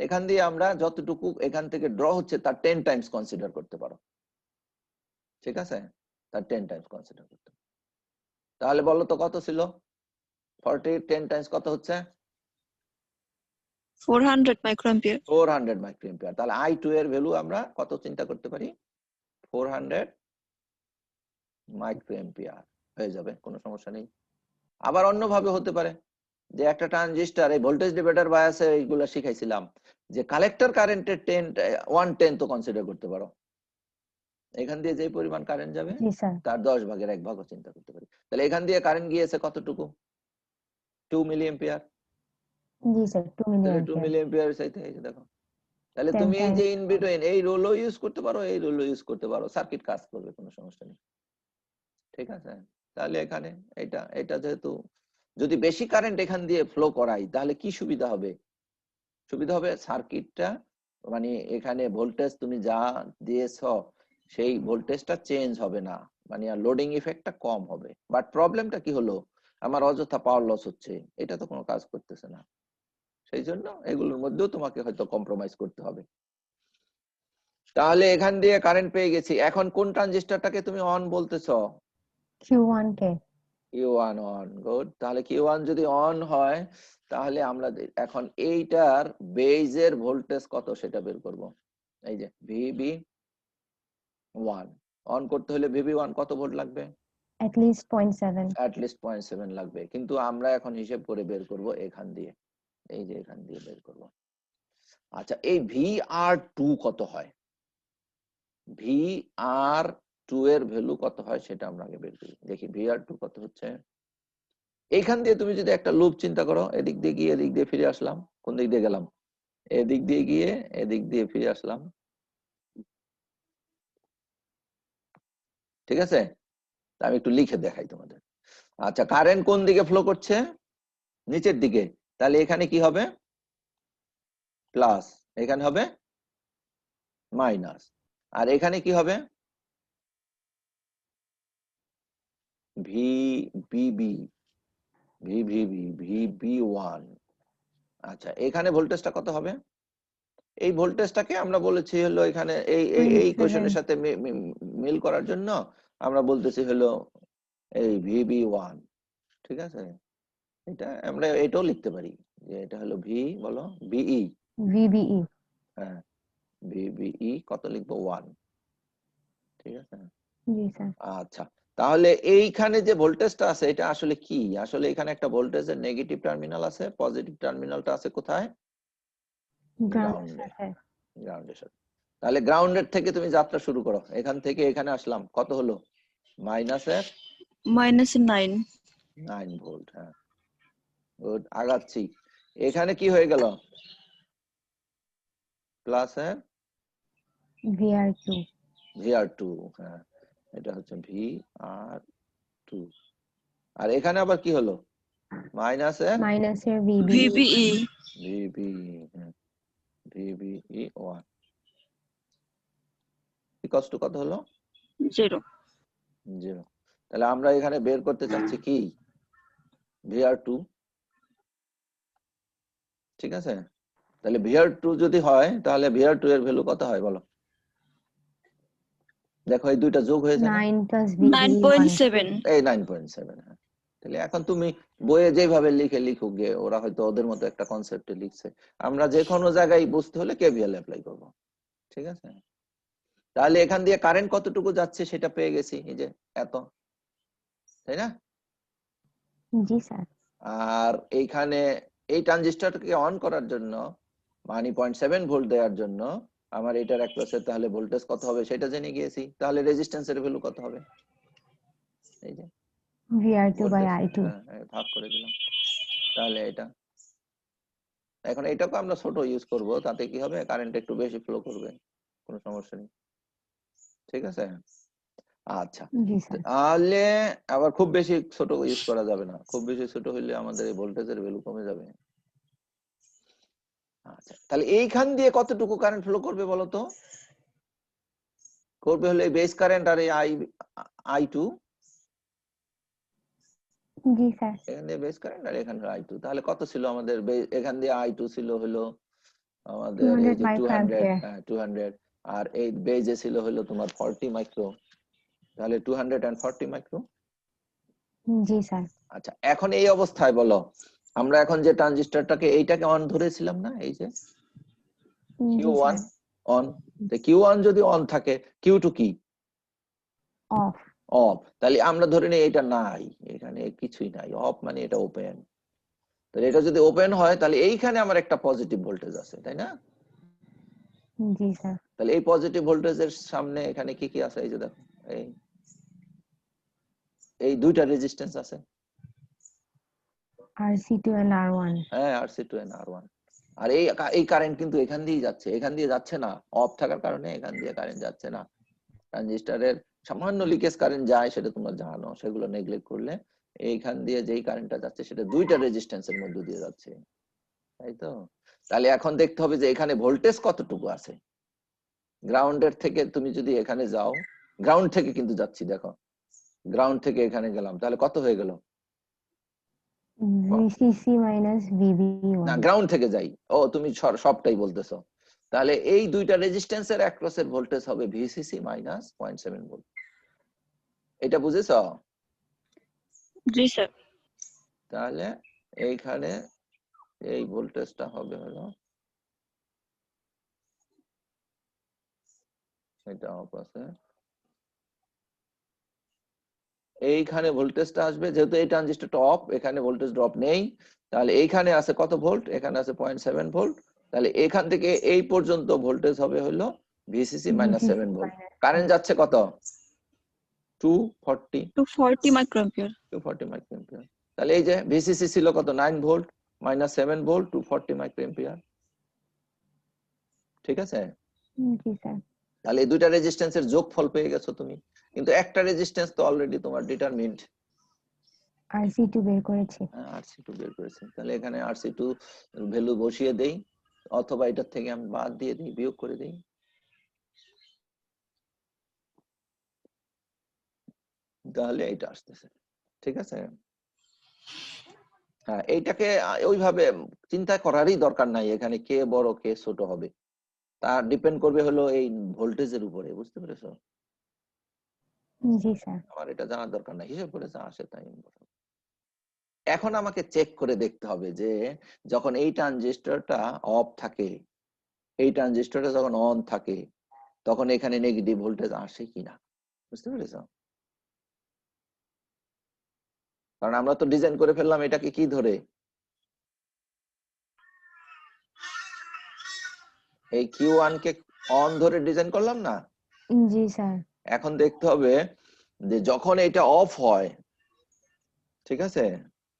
এখান দিয়ে আমরা যতটুকু এখান থেকে ড্র হচ্ছে তার 10 টাইমস কনসিডার করতে পারো। ঠিক আছে, তার 10 টাইমস কনসিডার করতে। তাহলে বলো তো কত ছিল? 40 10 টাইমস কত হচ্ছে? 400 মাইক্রোঅ্যাম্পিয়ার। 400 মাইক্রোঅ্যাম্পিয়ার। তাহলে I2 এর ভ্যালু আমরা কত চিন্তা করতে পারি? 400 মাইক্রোঅ্যাম্পিয়ার হয়ে যাবে, কোনো সমস্যা নেই। আবার অন্যভাবে হতে পারে যে একটা ট্রানজিস্টর, এই ভোল্টেজ ডিভাইডার বায়াসে এইগুলো শিখাইছিলাম যে কালেক্টর কারেন্টের 1/10 তো কনসিডার করতে পারো। এখান দিয়ে যে পরিমাণ কারেন্ট যাবে জি স্যার। তার 10 ভাগের 1 ভাগও চিন্তা করতে পারি। তাহলে এখান দিয়ে কারেন্ট গিয়েছে কতটুকু? 2 মিলি এম্পিয়ার। জি স্যার। 2 মিলি তাহলে 2 অ্যাম্পিয়ার। মিলি এম্পিয়ার চাইতে এই যে দেখো। তাহলে 10 তুমি এই যে টাইমস। ইন বিটুইন এই রোলও ইউজ করতে পারো, এই রোলও ইউজ করতে পারো, সার্কিট কাজ করবে, কোনো সমস্যা নেই। ঠিক আছে, তাহলে এখানে এটা এটা যেহেতু যদি বেশি কারেন্ট এখান দিয়ে ফ্লো করাই তাহলে কি সুবিধা হবে? সুবিধা হবে সার্কিটটা, মানে এখানে ভোল্টেজ তুমি যা দিয়েছ সেই ভোল্টেজটা চেঞ্জ হবে না, মানে লোডিং ইফেক্টটা কম হবে। বাট প্রবলেমটা কি হলো? আমার অযথা পাওয়ার লস হচ্ছে, এটা তো কোনো কাজ করতেছে না। সেই জন্য এগুলোর মধ্যেও তোমাকে হয়তো কম্প্রোমাইজ করতে হবে। তাহলে এখান দিয়ে কারেন্ট পেয়ে গেছি। এখন কোন ট্রানজিস্টরটাকে তুমি অন বলতেছ? Q1 K. Q1 on. Good. তাহলে Q1 যদি অন হয় তাহলে আমরা এখন এইটার বেজের ভোল্টেজ কত সেটা বের করব। এই যে VB1 অন করতে হলে VB1 কত ভোল্ট লাগবে? at least 0.7। at least 0.7 লাগবে, কিন্তু আমরা এখন হিসেব করে বের করব এখান দিয়ে, এই যে এখান দিয়ে বের করব। আচ্ছা, এই VR2 কত হয়? VR2 এর ভ্যালু কত হয় সেটা আমরা আগে বের করি, দেখি VR2 কত হচ্ছে। এইখান দিয়ে তুমি যদি একটা লুপ চিন্তা করো, এদিক দিয়ে গিয়ে এদিক দিয়ে ফিরে আসলাম, কোন দিক দিয়ে গেলাম? এদিক দিয়ে গিয়ে এদিক দিয়ে ফিরে আসলাম, ঠিক আছে, তা আমি একটু লিখে দেখাই তোমাদের। আচ্ছা, কারেন্ট কোন দিকে ফ্লো করছে? নিচের দিকে। তাহলে এখানে কি হবে? প্লাস, এখানে হবে মাইনাস, আর এখানে কি হবে? ভি বিবি, VB1। আচ্ছা, এখানে ভোল্টেজটা কত হবে? এই ভোল্টেজটাকে আমরা বলেছি হলো এখানে এই 0.7 ইকুয়েশনের সাথে মিল করার জন্য আমরা বলতেছি হলো এই VB1। ঠিক আছে, এটা আমরা এটাও লিখতে পারি যে এটা হলো ভি, বলো বিই। VBE। হ্যাঁ, VBE কত লিখবো? 1। ঠিক আছে। জি স্যার। আচ্ছা, তাহলে এইখানে যে ভোল্টেজটা আছে এটা আসলে কি? আসলে এখানে একটা ভোল্টেজের নেগেটিভ টার্মিনাল আছে, পজিটিভ টার্মিনালটা আছে কোথায়? গ্রাউন্ডের গ্রাউন্ডে। সাথে। গ্রাউন্ডের সাথে। তাহলে গ্রাউন্ডের থেকে তুমি যাত্রা শুরু করো, এখান থেকে এখানে আসলাম, কত হলো? মাইনাসের -9। 9 ভোল্ট। হ্যাঁ, গুড, আগাচ্ছি। এখানে কি হয়ে গেল? প্লাসের VR2। VR2। হ্যাঁ, এটা হচ্ছে VR2। আর এখানে আবার কি হলো? মাইনাসের মাইনাসের VBE। VBE VB, VBE1 equals to কত হলো? 0। 0। তাহলে আমরা এখানে বের করতে চাচ্ছি কি? VR2। ঠিক আছে, তাহলে VR2 যদি হয় তাহলে VR2 এর ভ্যালু কত হয় বলো? দেখো এই দুইটা যোগ হয়ে যায় না? 9 plus VBE 1। 9.7। এই 9.7। হ্যাঁ, তাহলে এখন তুমি বইয়ে যেভাবে লিখুক গে, ওরা হয়তো ওদের মতো একটা কনসেপ্টে লিখছে, আমরা যে কোনো জায়গায় বুঝতে হলে কেভিএল অ্যাপ্লাই করব। ঠিক আছে, তাহলে এখান দিয়ে কারেন্ট কতটুকু যাচ্ছে সেটা পেয়ে গেছি, এই যে এত, তাই না? জি স্যার। আর এইখানে এই ট্রানজিস্টরকে অন করার জন্য মানে 0.7 ভোল্ট দেওয়ার জন্য আমার এটার অ্যাক্রসে তাহলে ভোল্টেজ কত হবে সেটা জেনে গিয়েছি। তাহলে রেজিস্ট্যান্সের ভ্যালু কত হবে? এই যে VR2 by ভোল্টেজ, I2। হ্যাঁ ভাগ করে দিলাম। তাহলে এটা এখন এটাকে আমরা ছোট ইউজ করব, তাতে কি হবে? কারেন্ট একটু বেশি ফ্লো করবে, কোনো সমস্যা নেই। ঠিক আছে। আচ্ছা, জি স্যার। তাহলে আবার খুব বেশি ছোট ইউজ করা যাবে না, খুব বেশি ছোট হইলে আমাদের এই ভোল্টেজের ভ্যালু কমে যাবে। আচ্ছা, তাহলে এইখান দিয়ে কতটুকু কারেন্ট ফ্লো করবে বলো তো? করবে হলে বেস কারেন্ট আর এই I2, জি স্যার। এখান দিয়ে বেস কারেন্ট আর এখানে I2, তাহলে কত ছিল আমাদের? এখান দিয়ে I2 ছিল হলো আমাদের এই 200 যে 200, মাইক্রোঅ্যাম্পিয়ার। হ্যাঁ 200, আর এই বেজে ছিল হলো তোমার 40 মাইক্রো, তাহলে 240 মাইক্রো। জি স্যার। আচ্ছা, এখন এই অবস্থায় বলো, আমরা এখন যে ট্রানজিস্টরটাকে এইটাকে অন ধরেছিলাম না, এই যে জি Q1 স্যার। অন, তো Q1 যদি অন থাকে Q2 কি? অফ। অফ। তাহলে আমরা ধরে নিই এটা নাই, এখানে কিছুই নাই, অফ মানে এটা ওপেন। তাহলে এটা যদি ওপেন হয় তাহলে এইখানে আমার একটা পজিটিভ ভোল্টেজ আছে, তাই না? জি স্যার। তাহলে এই পজিটিভ ভোল্টেজের সামনে এখানে কি কি আছে? এই যে দেখো, এই এই দুইটা রেজিস্ট্যান্স আছে। RC2 and R1। হ্যাঁ, RC2 and R1। আর এই কারেন্ট কিন্তু এখান দিয়েই যাচ্ছে, এখান দিয়ে যাচ্ছে না, অফ থাকার কারণে এখান দিয়ে কারেন্ট যাচ্ছে না। ট্রানজিস্টরের সামান্য লিকেজ কারেন্ট যায়, সেটা তোমরা জানো, সেগুলো নেগলেক্ট করলে এইখান দিয়ে যেই কারেন্টটা যাচ্ছে সেটা দুইটা রেজিস্ট্যান্সের মধ্যে দিয়ে যাচ্ছে, তাই তো? তাহলে এখন দেখতে হবে যে এখানে ভোল্টেজ কতটুকু আছে। গ্রাউন্ডের থেকে তুমি যদি এখানে যাও, গ্রাউন্ড থেকে কিন্তু যাচ্ছি, দেখো গ্রাউন্ড থেকে এখানে গেলাম, তাহলে কত হয়ে গেল? VCC minus না, VB1। গ্রাউন্ড থেকে যাই, ও তুমি সবটাই বলতেছো। তাহলে এই দুইটা রেজিস্ট্যান্সের অ্যাক্রসের ভোল্টেজ হবে ভিসিসি মাইনাস 0.7 ভোল্ট। এটা বুঝেছো? জি স্যার। তাহলে এইখানে এই ভোল্টেজটা হবে হলো এটা অফ আছে, এইখানে ভোল্টেজটা আসবে, যেহেতু এই ট্রানজিস্টরটা অফ, এখানে ভোল্টেজ ড্রপ নেই, তাহলে এইখানে আছে কত ভোল্ট? এখানে আছে 0.7 ভোল্ট। তাহলে এখান থেকে এই পর্যন্ত ভোল্টেজ হবে হলো ভিসিসি মাইনাস 7 ভোল্ট। কারেন্ট যাচ্ছে কত? 240 240 মাইক্রোঅ্যাম্পিয়ার। 240 মাইক্রোঅ্যাম্পিয়ার। তাহলে এই যে ভিসিসি ছিল কত? 9 ভোল্ট মাইনাস 7 ভোল্ট 240 মাইক্রোঅ্যাম্পিয়ার। ঠিক আছে, জি স্যার। তাহলে এই দুইটা রেজিস্ট্যান্সের যোগফল পেয়ে গেছো তুমি। কিন্তু একটা রেজিস্ট্যান্স তো অলরেডি তোমার ডিটারমিন্ড, RC2 বের করেছি। RC2 বের করেছে, তাহলে এখানে RC2 ভ্যালু বসিয়ে দেই, অথবা এটার থেকে আমি বাদ দিয়ে দিই, বিয়োগ করে দিই। তাহলে এটা আসতেছে, ঠিক আছে। হ্যাঁ, এইটাকে ওইভাবে চিন্তা করারই দরকার নাই, এখানে কে বড় কে ছোট হবে তা ডিপেন্ড করবে হলো এই ভোল্টেজের উপরে, বুঝতে পেরেছো? জি স্যার। আমার এটা জানার দরকার নাই, হিসেব করে যা আসে তাই বসাবো। এখন আমাকে চেক করে দেখতে হবে যে যখন এই ট্রানজিস্টরটা অফ থাকে, এই ট্রানজিস্টরটা যখন অন থাকে, তখন এখানে নেগেটিভ ভোল্টেজ আসে কিনা, বুঝতে পেরেছো? কারণ আমরা তো ডিজাইন করে ফেললাম এটাকে কি ধরে, এই Q1 কে অন ধরে ডিজাইন করলাম না। জি স্যার। এখন দেখতে হবে যে যখন এটা অফ হয়, ঠিক আছে,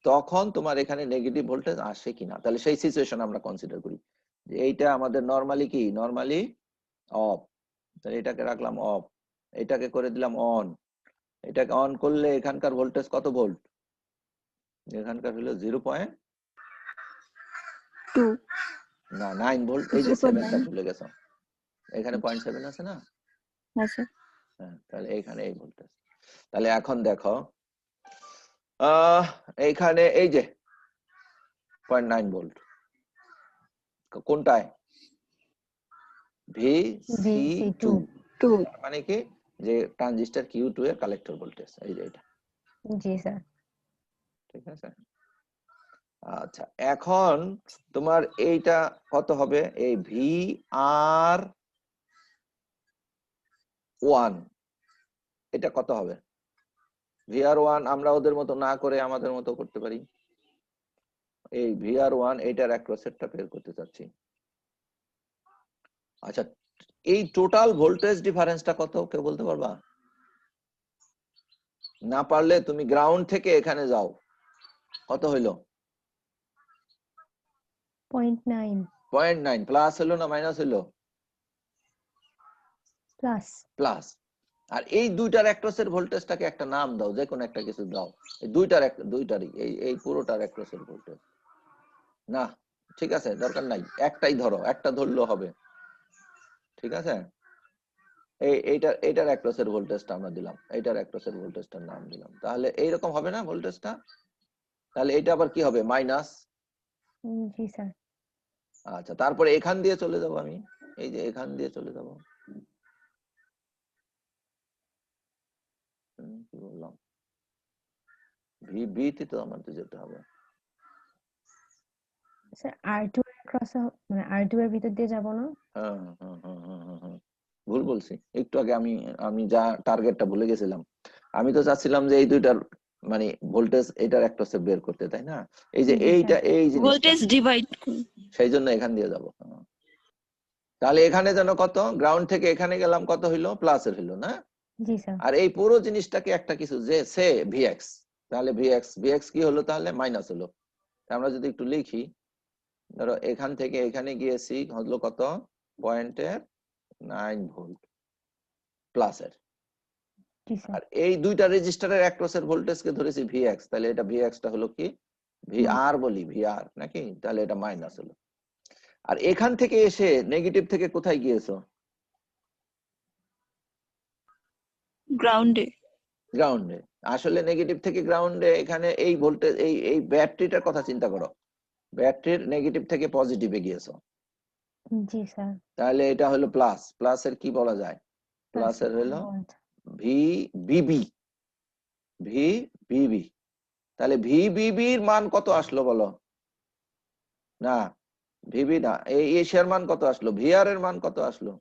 তখন তোমার এখানে নেগেটিভ ভোল্টেজ আসে কিনা। তাহলে সেই সিচুয়েশন আমরা কনসিডার করি যে এইটা আমাদের নরমালি কি, নরমালি অফ, তাহলে এটাকে রাখলাম অফ, এটাকে করে দিলাম অন। এটাকে অন করলে এখানকার ভোল্টেজ কত ভোল্ট, এখানকার হলো 2 না 9 ভোল্ট, এই যে 7টা 0.9 ভুলে গেছো, এখানে 0.7 আছে না। হ্যাঁ স্যার। হ্যাঁ, তাহলে এখানে এই ভোল্টেজ। তাহলে এখন দেখো এইখানে এই যে 0.9 ভোল্ট কোনটায়, VC2, 2 মানে কি যে ট্রানজিস্টর Q2 এর কালেক্টর ভোল্টেজ, এই যে এটা, জি স্যার। ঠিক আছে। আচ্ছা, এখন তোমার এইটা কত হবে, এই VR1 এটা কত হবে, VR1 আমরা ওদের মতো না করে আমাদের মতো করতে পারি। এই VR1 এটার অ্যাক্রসেটটা বের করতে চাচ্ছি। আচ্ছা, এই টোটাল ভোল্টেজ ডিফারেন্সটা কত কেউ বলতে পারবা? না পারলে তুমি গ্রাউন্ড থেকে এখানে যাও, কত হইলো? 0.9 0.9 প্লাস হলো না মাইনাস হলো? প্লাস। প্লাস। আর এই দুইটার অ্যাক্রসের ভোল্টেজটাকে একটা নাম দাও, যে কোনো একটা কিছু দাও, এই দুইটারই এই পুরোটার অ্যাক্রসের ভোল্টেজ। না ঠিক আছে, দরকার নাই, একটাই ধরো, একটা ধরলেও হবে, ঠিক আছে। এইটার অ্যাক্রসের ভোল্টেজটা আমরা দিলাম, এইটার অ্যাক্রসের ভোল্টেজটার নাম দিলাম, তাহলে এইরকম হবে না ভোল্টেজটা। তাহলে এটা আবার কি হবে, মাইনাস। জি স্যার। আচ্ছা, তারপরে এখান দিয়ে চলে যাব আমি, এই যে এখান দিয়ে চলে যাব, কি বললাম, ভি তে তো আমাদের যেতে হবে। স্যার R2 এর ক্রস, মানে R2 এর ভিতর দিয়ে যাব না? হ্যাঁ, ভুল বলছি একটু আগে, আমি যা টার্গেটটা ভুলে গেছিলাম। আমি তো চাচ্ছিলাম যে এই দুইটার মানে ভোল্টেজ এটার একটা বের করতে, তাই না? এই যে জি এইটা, স্যার। এই জিনিসটা, ভোল্টেজ ডিভাইড সেই জন্য এখান দিয়ে যাব। তাহলে এখানে যেন কত, গ্রাউন্ড থেকে এখানে গেলাম কত হইলো, প্লাসের হইলো না। জি স্যার। আর এই পুরো জিনিসটাকে একটা কিছু যে সে ভিএক্স, তাহলে ভিএক্স কি হলো, তাহলে মাইনাস হলো। আমরা যদি একটু লিখি, ধরো এখান থেকে এখানে গিয়েছি হলো কত, 0.9 ভোল্ট প্লাসের। জি স্যার। আর এই দুইটা রেজিস্টারের অ্যাক্রসের ভোল্টেজকে ধরেছি ভিএক্স, তাহলে এটা ভিএক্সটা হলো কি, ভিআর বলি, ভিআর নাকি, তাহলে এটা মাইনাস হলো। আর এখান থেকে এসে নেগেটিভ থেকে কোথায় গিয়েছো, গ্রাউন্ডে। গ্রাউন্ডে। আসলে নেগেটিভ থেকে গ্রাউন্ডে, এখানে এই ভোল্টেজ এই ব্যাটারিটার কথা চিন্তা করো, ব্যাটারির নেগেটিভ থেকে পজিটিভে গিয়েছো, জি স্যার। তাহলে এটা হলো প্লাস, প্লাসের কি বলা যায়, প্লাসের হলো ভিবিবি, ভিবিবি। তাহলে ভিবিবির মান কত আসলো বলো, না ভিবি না, এই এর মান কত আসলো, ভিআর এর মান কত আসলো,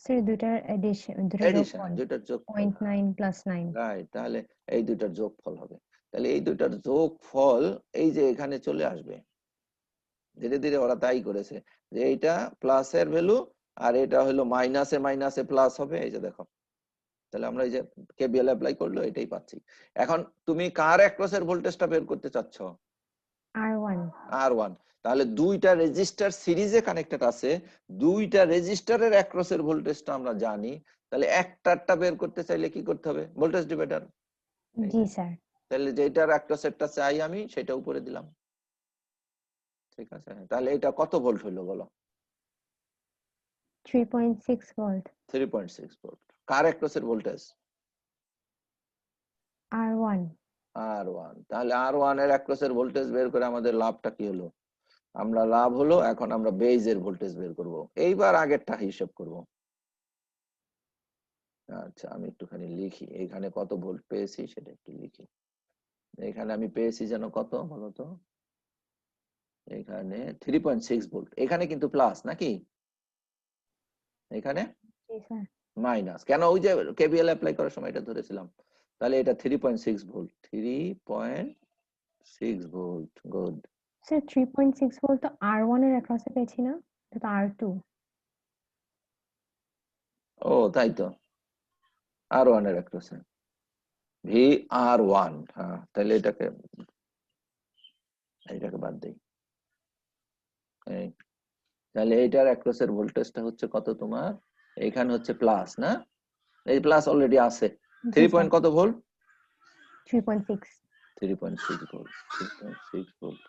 স্যার দুইটার এডিশন, দুইটার এডিশন, যোগফল দুইটার যোগফল, 0.9 প্লাস 9। রাইট। তাহলে এই দুইটার যোগফল হবে, তাহলে এই দুইটার যোগফল এই যে এখানে চলে আসবে। ধীরে ধীরে ওরা তাই করেছে যে এইটা প্লাসের ভ্যালু আর এটা হলো মাইনাসে মাইনাসে প্লাস হবে, এই যে দেখো। তাহলে আমরা এই যে কেবিএল অ্যাপ্লাই করলো এটাই পাচ্ছি। এখন তুমি কার অ্যাক্রসের ভোল্টেজটা বের করতে চাচ্ছ, R1। R1। তাহলে দুইটা রেজিস্টার সিরিজে কানেক্টেড আছে, দুইটা রেজিস্টারের অ্যাক্রসের ভোল্টেজটা আমরা জানি, তাহলে একটারটা বের করতে চাইলে কি করতে হবে? Voltage divider. জি স্যার। তাহলে যেটার অ্যাক্রসেরটা চাই আমি সেটা উপরে দিলাম, ঠিক আছে? তাহলে এটা কত ভোল্ট হলো বলো? 3.6 ভোল্ট। 3.6 ভোল্ট। কার অ্যাক্রসের ভোল্টেজ? R1। R1। তাহলে R1 এর অ্যাক্রসের ভোল্টেজ বের করে আমাদের লাভটা কি হলো? আমরা লাভ হলো, এখন আমরা বেজের ভোল্টেজ বের করব। এইবার আগেরটা হিসাব করব। আচ্ছা, আমি একটুখানি লিখি, এখানে কত ভোল্ট পেয়েছি সেটা একটু লিখি। এখানে আমি পেয়েছি যেন কত বলতো, এখানে 3.6 ভোল্ট। এখানে কিন্তু প্লাস নাকি, এখানে জি স্যার। মাইনাস। কেন? ওই যে কেভিএল অ্যাপ্লাই করার সময় এটা ধরেছিলাম। তাহলে এটা 3.6 volt, 3.6 volt. Good. Sir 3.6 volt তো R1 এর অ্যাক্রসে পেয়েছি না, এটা তো R2। ও তাই তো, R1 এর অ্যাক্রসে VR1। হ্যাঁ, তাহলে এটাকে বাদ দেই। তাহলে এইটার অ্যাক্রসের ভোল্টেজটা হচ্ছে কত তোমার? এখানে হচ্ছে প্লাস না, এই প্লাস অলরেডি আছে। 3 পয়েন্ট কত ভোল্ট? 3.6। 3.6 ভোল্ট। 3.6 ভোল্ট।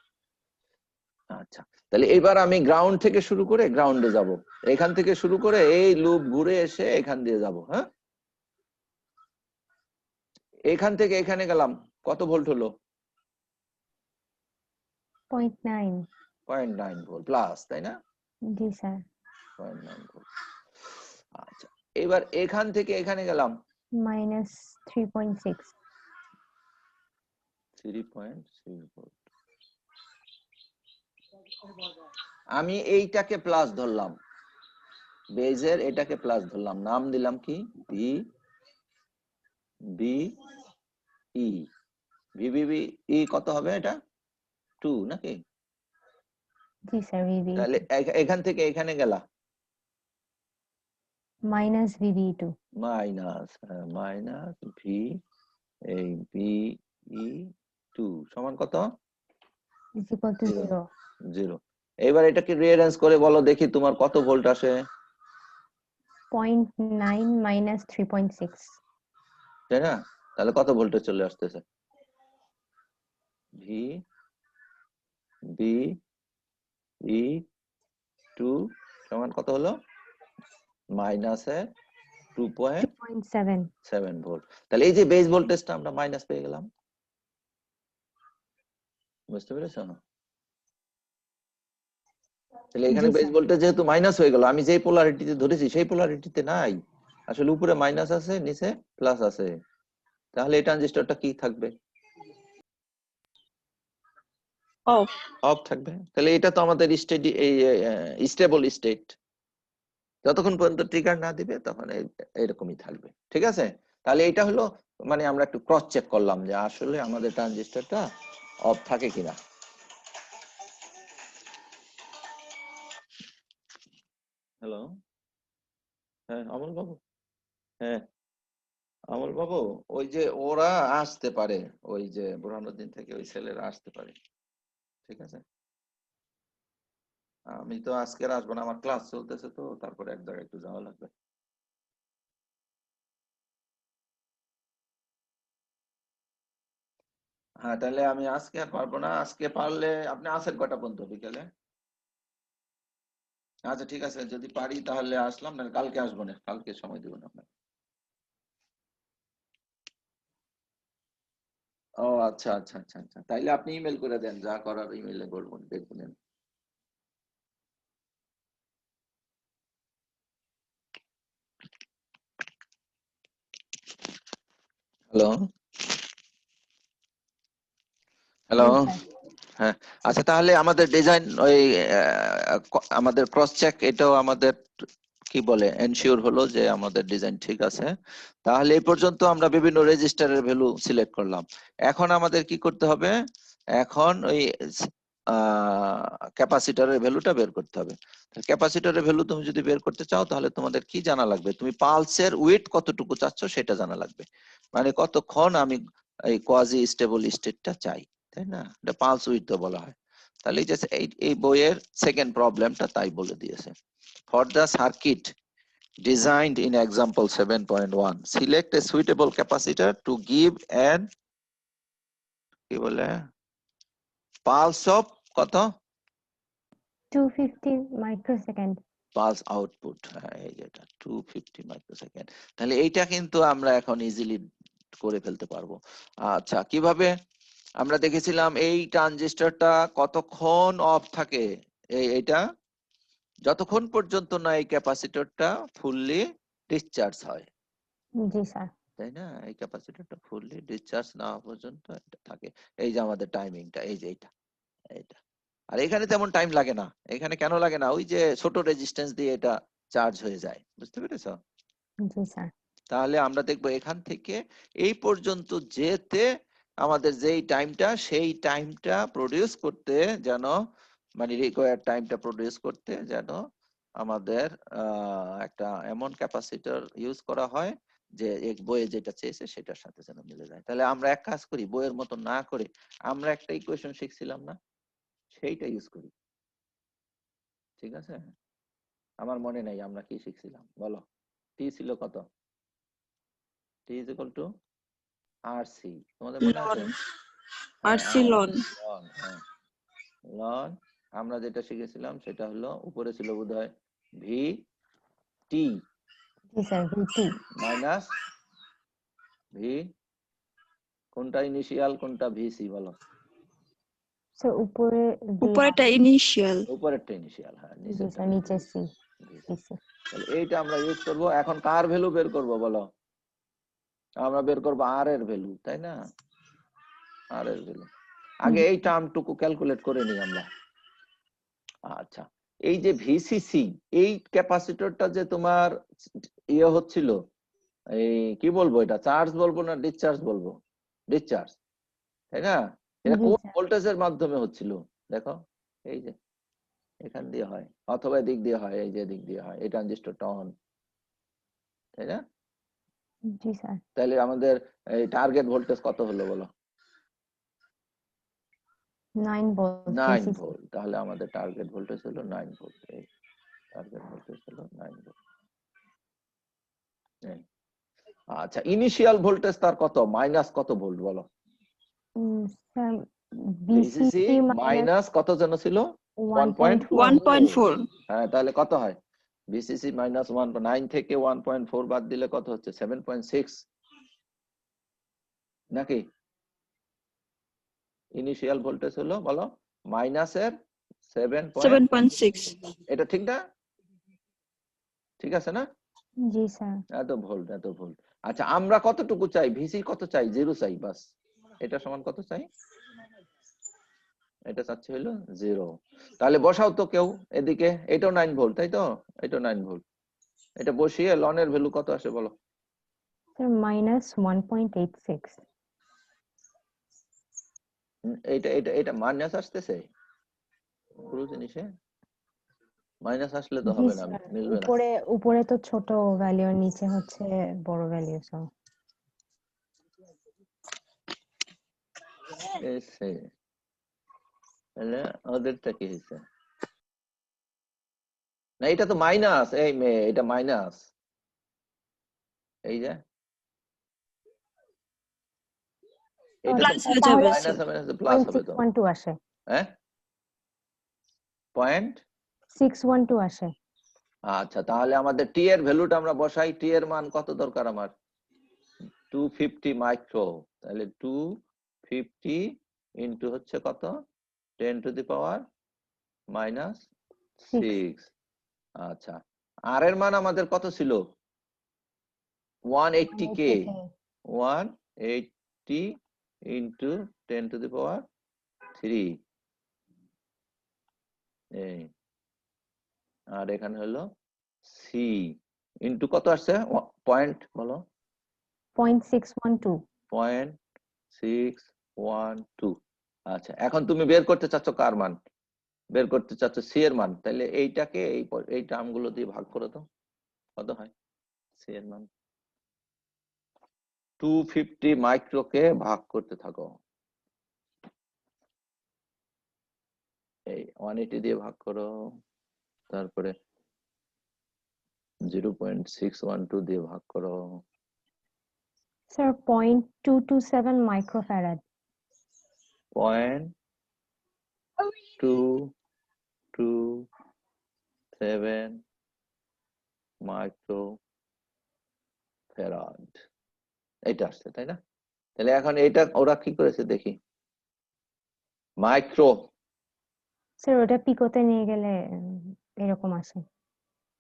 আচ্ছা, তাহলে এবার আমি গ্রাউন্ড থেকে শুরু করে গ্রাউন্ডে যাব, এখান থেকে শুরু করে এই লুপ ঘুরে এসে এখান দিয়ে যাব। হ্যাঁ, এখান থেকে এখানে গেলাম, কত ভোল্ট হলো? 0.9। 0.9 ভোল্ট প্লাস, তাই না? জি স্যার। 0.9 ভোল্ট। আচ্ছা, এবার এখান থেকে এখানে গেলাম -3.6। 3.6 ভোল্ট। আমি এইটাকে প্লাস ধরলাম, বেজের এটাকে প্লাস ধরলাম, নাম দিলাম কি? V B E. ভিবিবি ই কত হবে এটা? 2 নাকি? জি স্যার। VB তাহলে এখান থেকে এখানে গেলা -VB2। মাইনাস ভি এই বি ই 2 সমান কত? =0। 0। এবার এটাকে রিঅ্যারেঞ্জ করে বলো দেখি তোমার কত ভোল্ট আসে? 0.9 - 3.6। তাই না? তাহলে কত ভোল্টে চলে আসতেছে? ভি বি ই 2 সমান কত হলো? মাইনাসে 2.7 ভোল্ট। তাহলে এই যে বেস ভোল্টেজটা আমরা মাইনাস পেয়ে গেলাম, বুঝতে পেরেছো? তাহলে এখানে জি বেস স্যার। ভোল্টেজ যেহেতু মাইনাস হয়ে গেল, আমি যেই পোলারিটিতে ধরেছি সেই পোলারিটিতে নাই, আসলে উপরে মাইনাস আছে নিচে প্লাস আছে, তাহলে এই ট্রানজিস্টরটা কি থাকবে? অফ। অফ থাকবে। তাহলে এটা তো আমাদের স্টেডি স্টেবল স্টেট, যতক্ষণ পর্যন্ত ট্রিগার না দিবে তখন এরকমই থাকবে, ঠিক আছে? তাহলে এটা হলো মানে আমরা একটু ক্রস চেক করলাম যে আসলে আমাদের ট্রানজিস্টরটা অফ থাকে কিনা। হ্যালো, হ্যাঁ অমল বাবু। হ্যাঁ অমল বাবু, ওই যে ওরা আসতে পারে, ওই যে বুরহানুদ্দিন থেকে ওই ছেলেরা আসতে পারে, ঠিক আছে? আমি তো আজকে আর আসবো না, আমার ক্লাস চলতেছে, তো তারপরে এক জায়গায় একটু যাওয়া লাগবে। হ্যাঁ, তাহলে আমি আজকে আর পারবো না। আজকে পারলে আপনি আসেন কটা পর্যন্ত বিকেলে? আচ্ছা ঠিক আছে, যদি পারি তাহলে আসলাম, না কালকে আসবো না, কালকে সময় দেবো না আপনাকে। ও আচ্ছা আচ্ছা আচ্ছা আচ্ছা, তাইলে আপনি ইমেল করে দেন, যা করার ইমেলে করবো, দেখবেন। Hello hello. জি স্যার। হ্যাঁ, আচ্ছা তাহলে আমাদের ডিজাইন ওই আমাদের ক্রস চেক এটাও আমাদের কি বলে এনশিওর হলো যে আমাদের ডিজাইন ঠিক আছে। তাহলে এই পর্যন্ত আমরা বিভিন্ন রেজিস্টারের ভ্যালু সিলেক্ট করলাম। এখন আমাদের কি করতে হবে? এখন ওই ক্যাপাসিটরের ভ্যালুটা বের করতে হবে। ক্যাপাসিটরের ভ্যালু তুমি যদি বের করতে চাও তাহলে তোমাদের কি জানা লাগবে? তুমি পালসের ওয়েট কতটুকু চাচ্ছ সেটা জানা লাগবে, মানে কতক্ষণ আমি এই কোয়াজি স্টেবল স্টেটটা চাই, তাই না? এটা পালস উইডথ বলা হয়। তাহলে এই যে এই বইয়ের সেকেন্ড প্রবলেমটা তাই বলে দিয়েছে। For the circuit designed in example 7.1, select a suitable capacitor to give an কি বলে pulse of কত 250 মাইক্রোসেকেন্ড। পালস আউটপুট, এই যেটা 250 মাইক্রোসেকেন্ড। তাহলে এইটা কিন্তু আমরা এখন ইজিলি করে ফেলতে পারবো। আচ্ছা, কিভাবে? আমরা দেখেছিলাম এই ট্রানজিস্টরটা কতক্ষণ অফ থাকে, এইটা যতক্ষণ পর্যন্ত না এই ক্যাপাসিটরটা ফুললি ডিসচার্জ হয়, জি স্যার। তাই না? এই ক্যাপাসিটরটা ফুললি ডিসচার্জ না হওয়া পর্যন্ত এটা থাকে। এই যে আমাদের টাইমিংটা, এই যে এইটা। আর এখানে তেমন টাইম লাগে না। এখানে কেন লাগে না? ওই যে ছোট রেজিস্ট্যান্স দিয়ে এটা চার্জ হয়ে যায়, বুঝতে পেরেছো? জি স্যার। তাহলে আমরা দেখবো এখান থেকে এই পর্যন্ত যেতে আমাদের যেই টাইমটা, সেই টাইমটা প্রডিউস করতে যেন, মানে রিকোয়ার্ড টাইমটা প্রডিউস করতে যেন আমাদের একটা এমন ক্যাপাসিটর ইউজ করা হয় যে এক বইয়ে যেটা চেয়েছে সেটার সাথে যেন মিলে যায়। তাহলে আমরা এক কাজ করি, বইয়ের মতো না করে আমরা একটা ইকুয়েশন শিখছিলাম না, সেইটা ইউজ করি। ঠিক আছে? আমার মনে নাই আমরা কি শিখছিলাম, বলো। টি ছিল কত? T is equal to RC, তোমাদের মনে আছে? লন আরসি লন লন। আমরা যেটা শিখেছিলাম সেটা হলো উপরে ছিল বোধহয় ভি টি জি স্যার, ভিটি। মাইনাস ভি, কোনটা ইনিশিয়াল কোনটা ভিসি বলো? স্যার উপরে উপরেটা ইনিশিয়াল। উপরেরটা ইনিশিয়াল, হ্যাঁ জি নিচেরটা স্যার, নিচে সি। ভিসি। তাহলে এইটা আমরা ইউজ করব। এখন কার ভ্যালু বের করব বলো? আমরা বের করব আর এর ভ্যালু, তাই না? আর এর ভ্যালু আগে এই টার্মটুকু ক্যালকুলেট করে নিই আমরা। আচ্ছা, এই যে ভিসিসি, এই ক্যাপাসিটরটা যে তোমার ইয়ে হচ্ছিল, এই কি বলবো, এটা চার্জ বলবো না ডিসচার্জ বলবো? ডিসচার্জ, তাই না? এটা জি কোন স্যার। ভোল্টেজের মাধ্যমে হচ্ছিল দেখো, এই যে এখান দিয়ে হয় অথবা এদিক দিয়ে হয়, এই যে এদিক দিয়ে হয়, এই ট্রানজিস্টরটা অন, তাই না? জি স্যার। তাহলে আমাদের এই টার্গেট ভোল্টেজ কত হলো বলো? 9 ভোল্ট 9 ভিসিসি। ভোল্ট। তাহলে আমাদের টার্গেট ভোল্টেজ হলো 9 ভোল্ট। এই টার্গেট ভোল্টেজ হলো 9 ভোল্ট। আচ্ছা, ইনিশিয়াল ভোল্টেজ তার কত, মাইনাস কত ভোল্ট বলো? Sir VCC VCC minus minus কত যেন ছিল? 1.4। 1.4 হ্যাঁ, তাহলে কত হয়? ভিসিসি মাইনাস 1.9 থেকে 1.4 বাদ দিলে কত হচ্ছে? 7.6 নাকি? ইনিশিয়াল ভোল্টেজ হলো বলো মাইনাসের 7. 7.6। এটা ঠিক না? ঠিক আছে না? জি স্যার। এত ভোল্ট, এত ভোল্ট। আচ্ছা, আমরা কতটুকু চাই? ভিসি কত চাই? 0 চাই, বাস। এটা সমান কত চাই? এটা চাচ্ছি হলো 0। তাহলে বসাও তো কেউ এদিকে, এটাও 9 ভোল্ট, তাই তো? এটাও 9 ভোল্ট। এটা বসিয়ে লনের ভ্যালু কত আসে বলো? Sir minus 1.86। এটা এটা এটা মাইনাস আসতেছে পুরো জিনিসে, মাইনাস আসলে তো জি হবে না, স্যার, মিলবে না। উপরে উপরে তো ছোট ভ্যালু আর নিচে হচ্ছে বড় ভ্যালু সব। এসে তাহলে ওদেরটা কি হয়েছে? না, এটা তো মাইনাস, এই মেয়ে, এটা মাইনাস। এই যে এটা তো প্লাস হয়ে যাবে মাইনাস স্যার। হবে না, প্লাস হবে তো? 0.612 আসে। হ্যাঁ, পয়েন্ট 612 আসে। আচ্ছা, তাহলে আমাদের টি এর ভ্যালুটা আমরা বসাই। টি এর মান কত দরকার আমার? 250 মাইক্রো। তাহলে 250 ইন্টু হচ্ছে কত? 10 টু দি পাওয়ার মাইনাস 6। আচ্ছা, আর এর মান আমাদের কত ছিল? 180 কে। 180 ইন্টু 10 টু দি পাওয়ার 3। এই আর এখানে হলো সি ইন্টু কত আসছে? পয়েন্ট বলো? 0.612। 0.612। আচ্ছা, এখন তুমি বের করতে চাচ্ছ কার মান? বের করতে চাচ্ছ সি এর মান। তাহলে এইটাকে এই টার্মগুলো দিয়ে ভাগ করে দাও, কত হয় সি এর মান? 250 মাইক্রোকে ভাগ করতে থাকো। এই 180 দিয়ে ভাগ করো, তারপরে 0.612 দিয়ে ভাগ করো, স্যার 0.227 মাইক্রোফ্যারাড। 0.227 মাইক্রোফ্যারাড এটা আসছে, তাই না? তাহলে এখন এটা ওরা কি করেছে দেখি। মাইক্রো, স্যার ওটা পিকোতে নিয়ে গেলে এরকম আসে।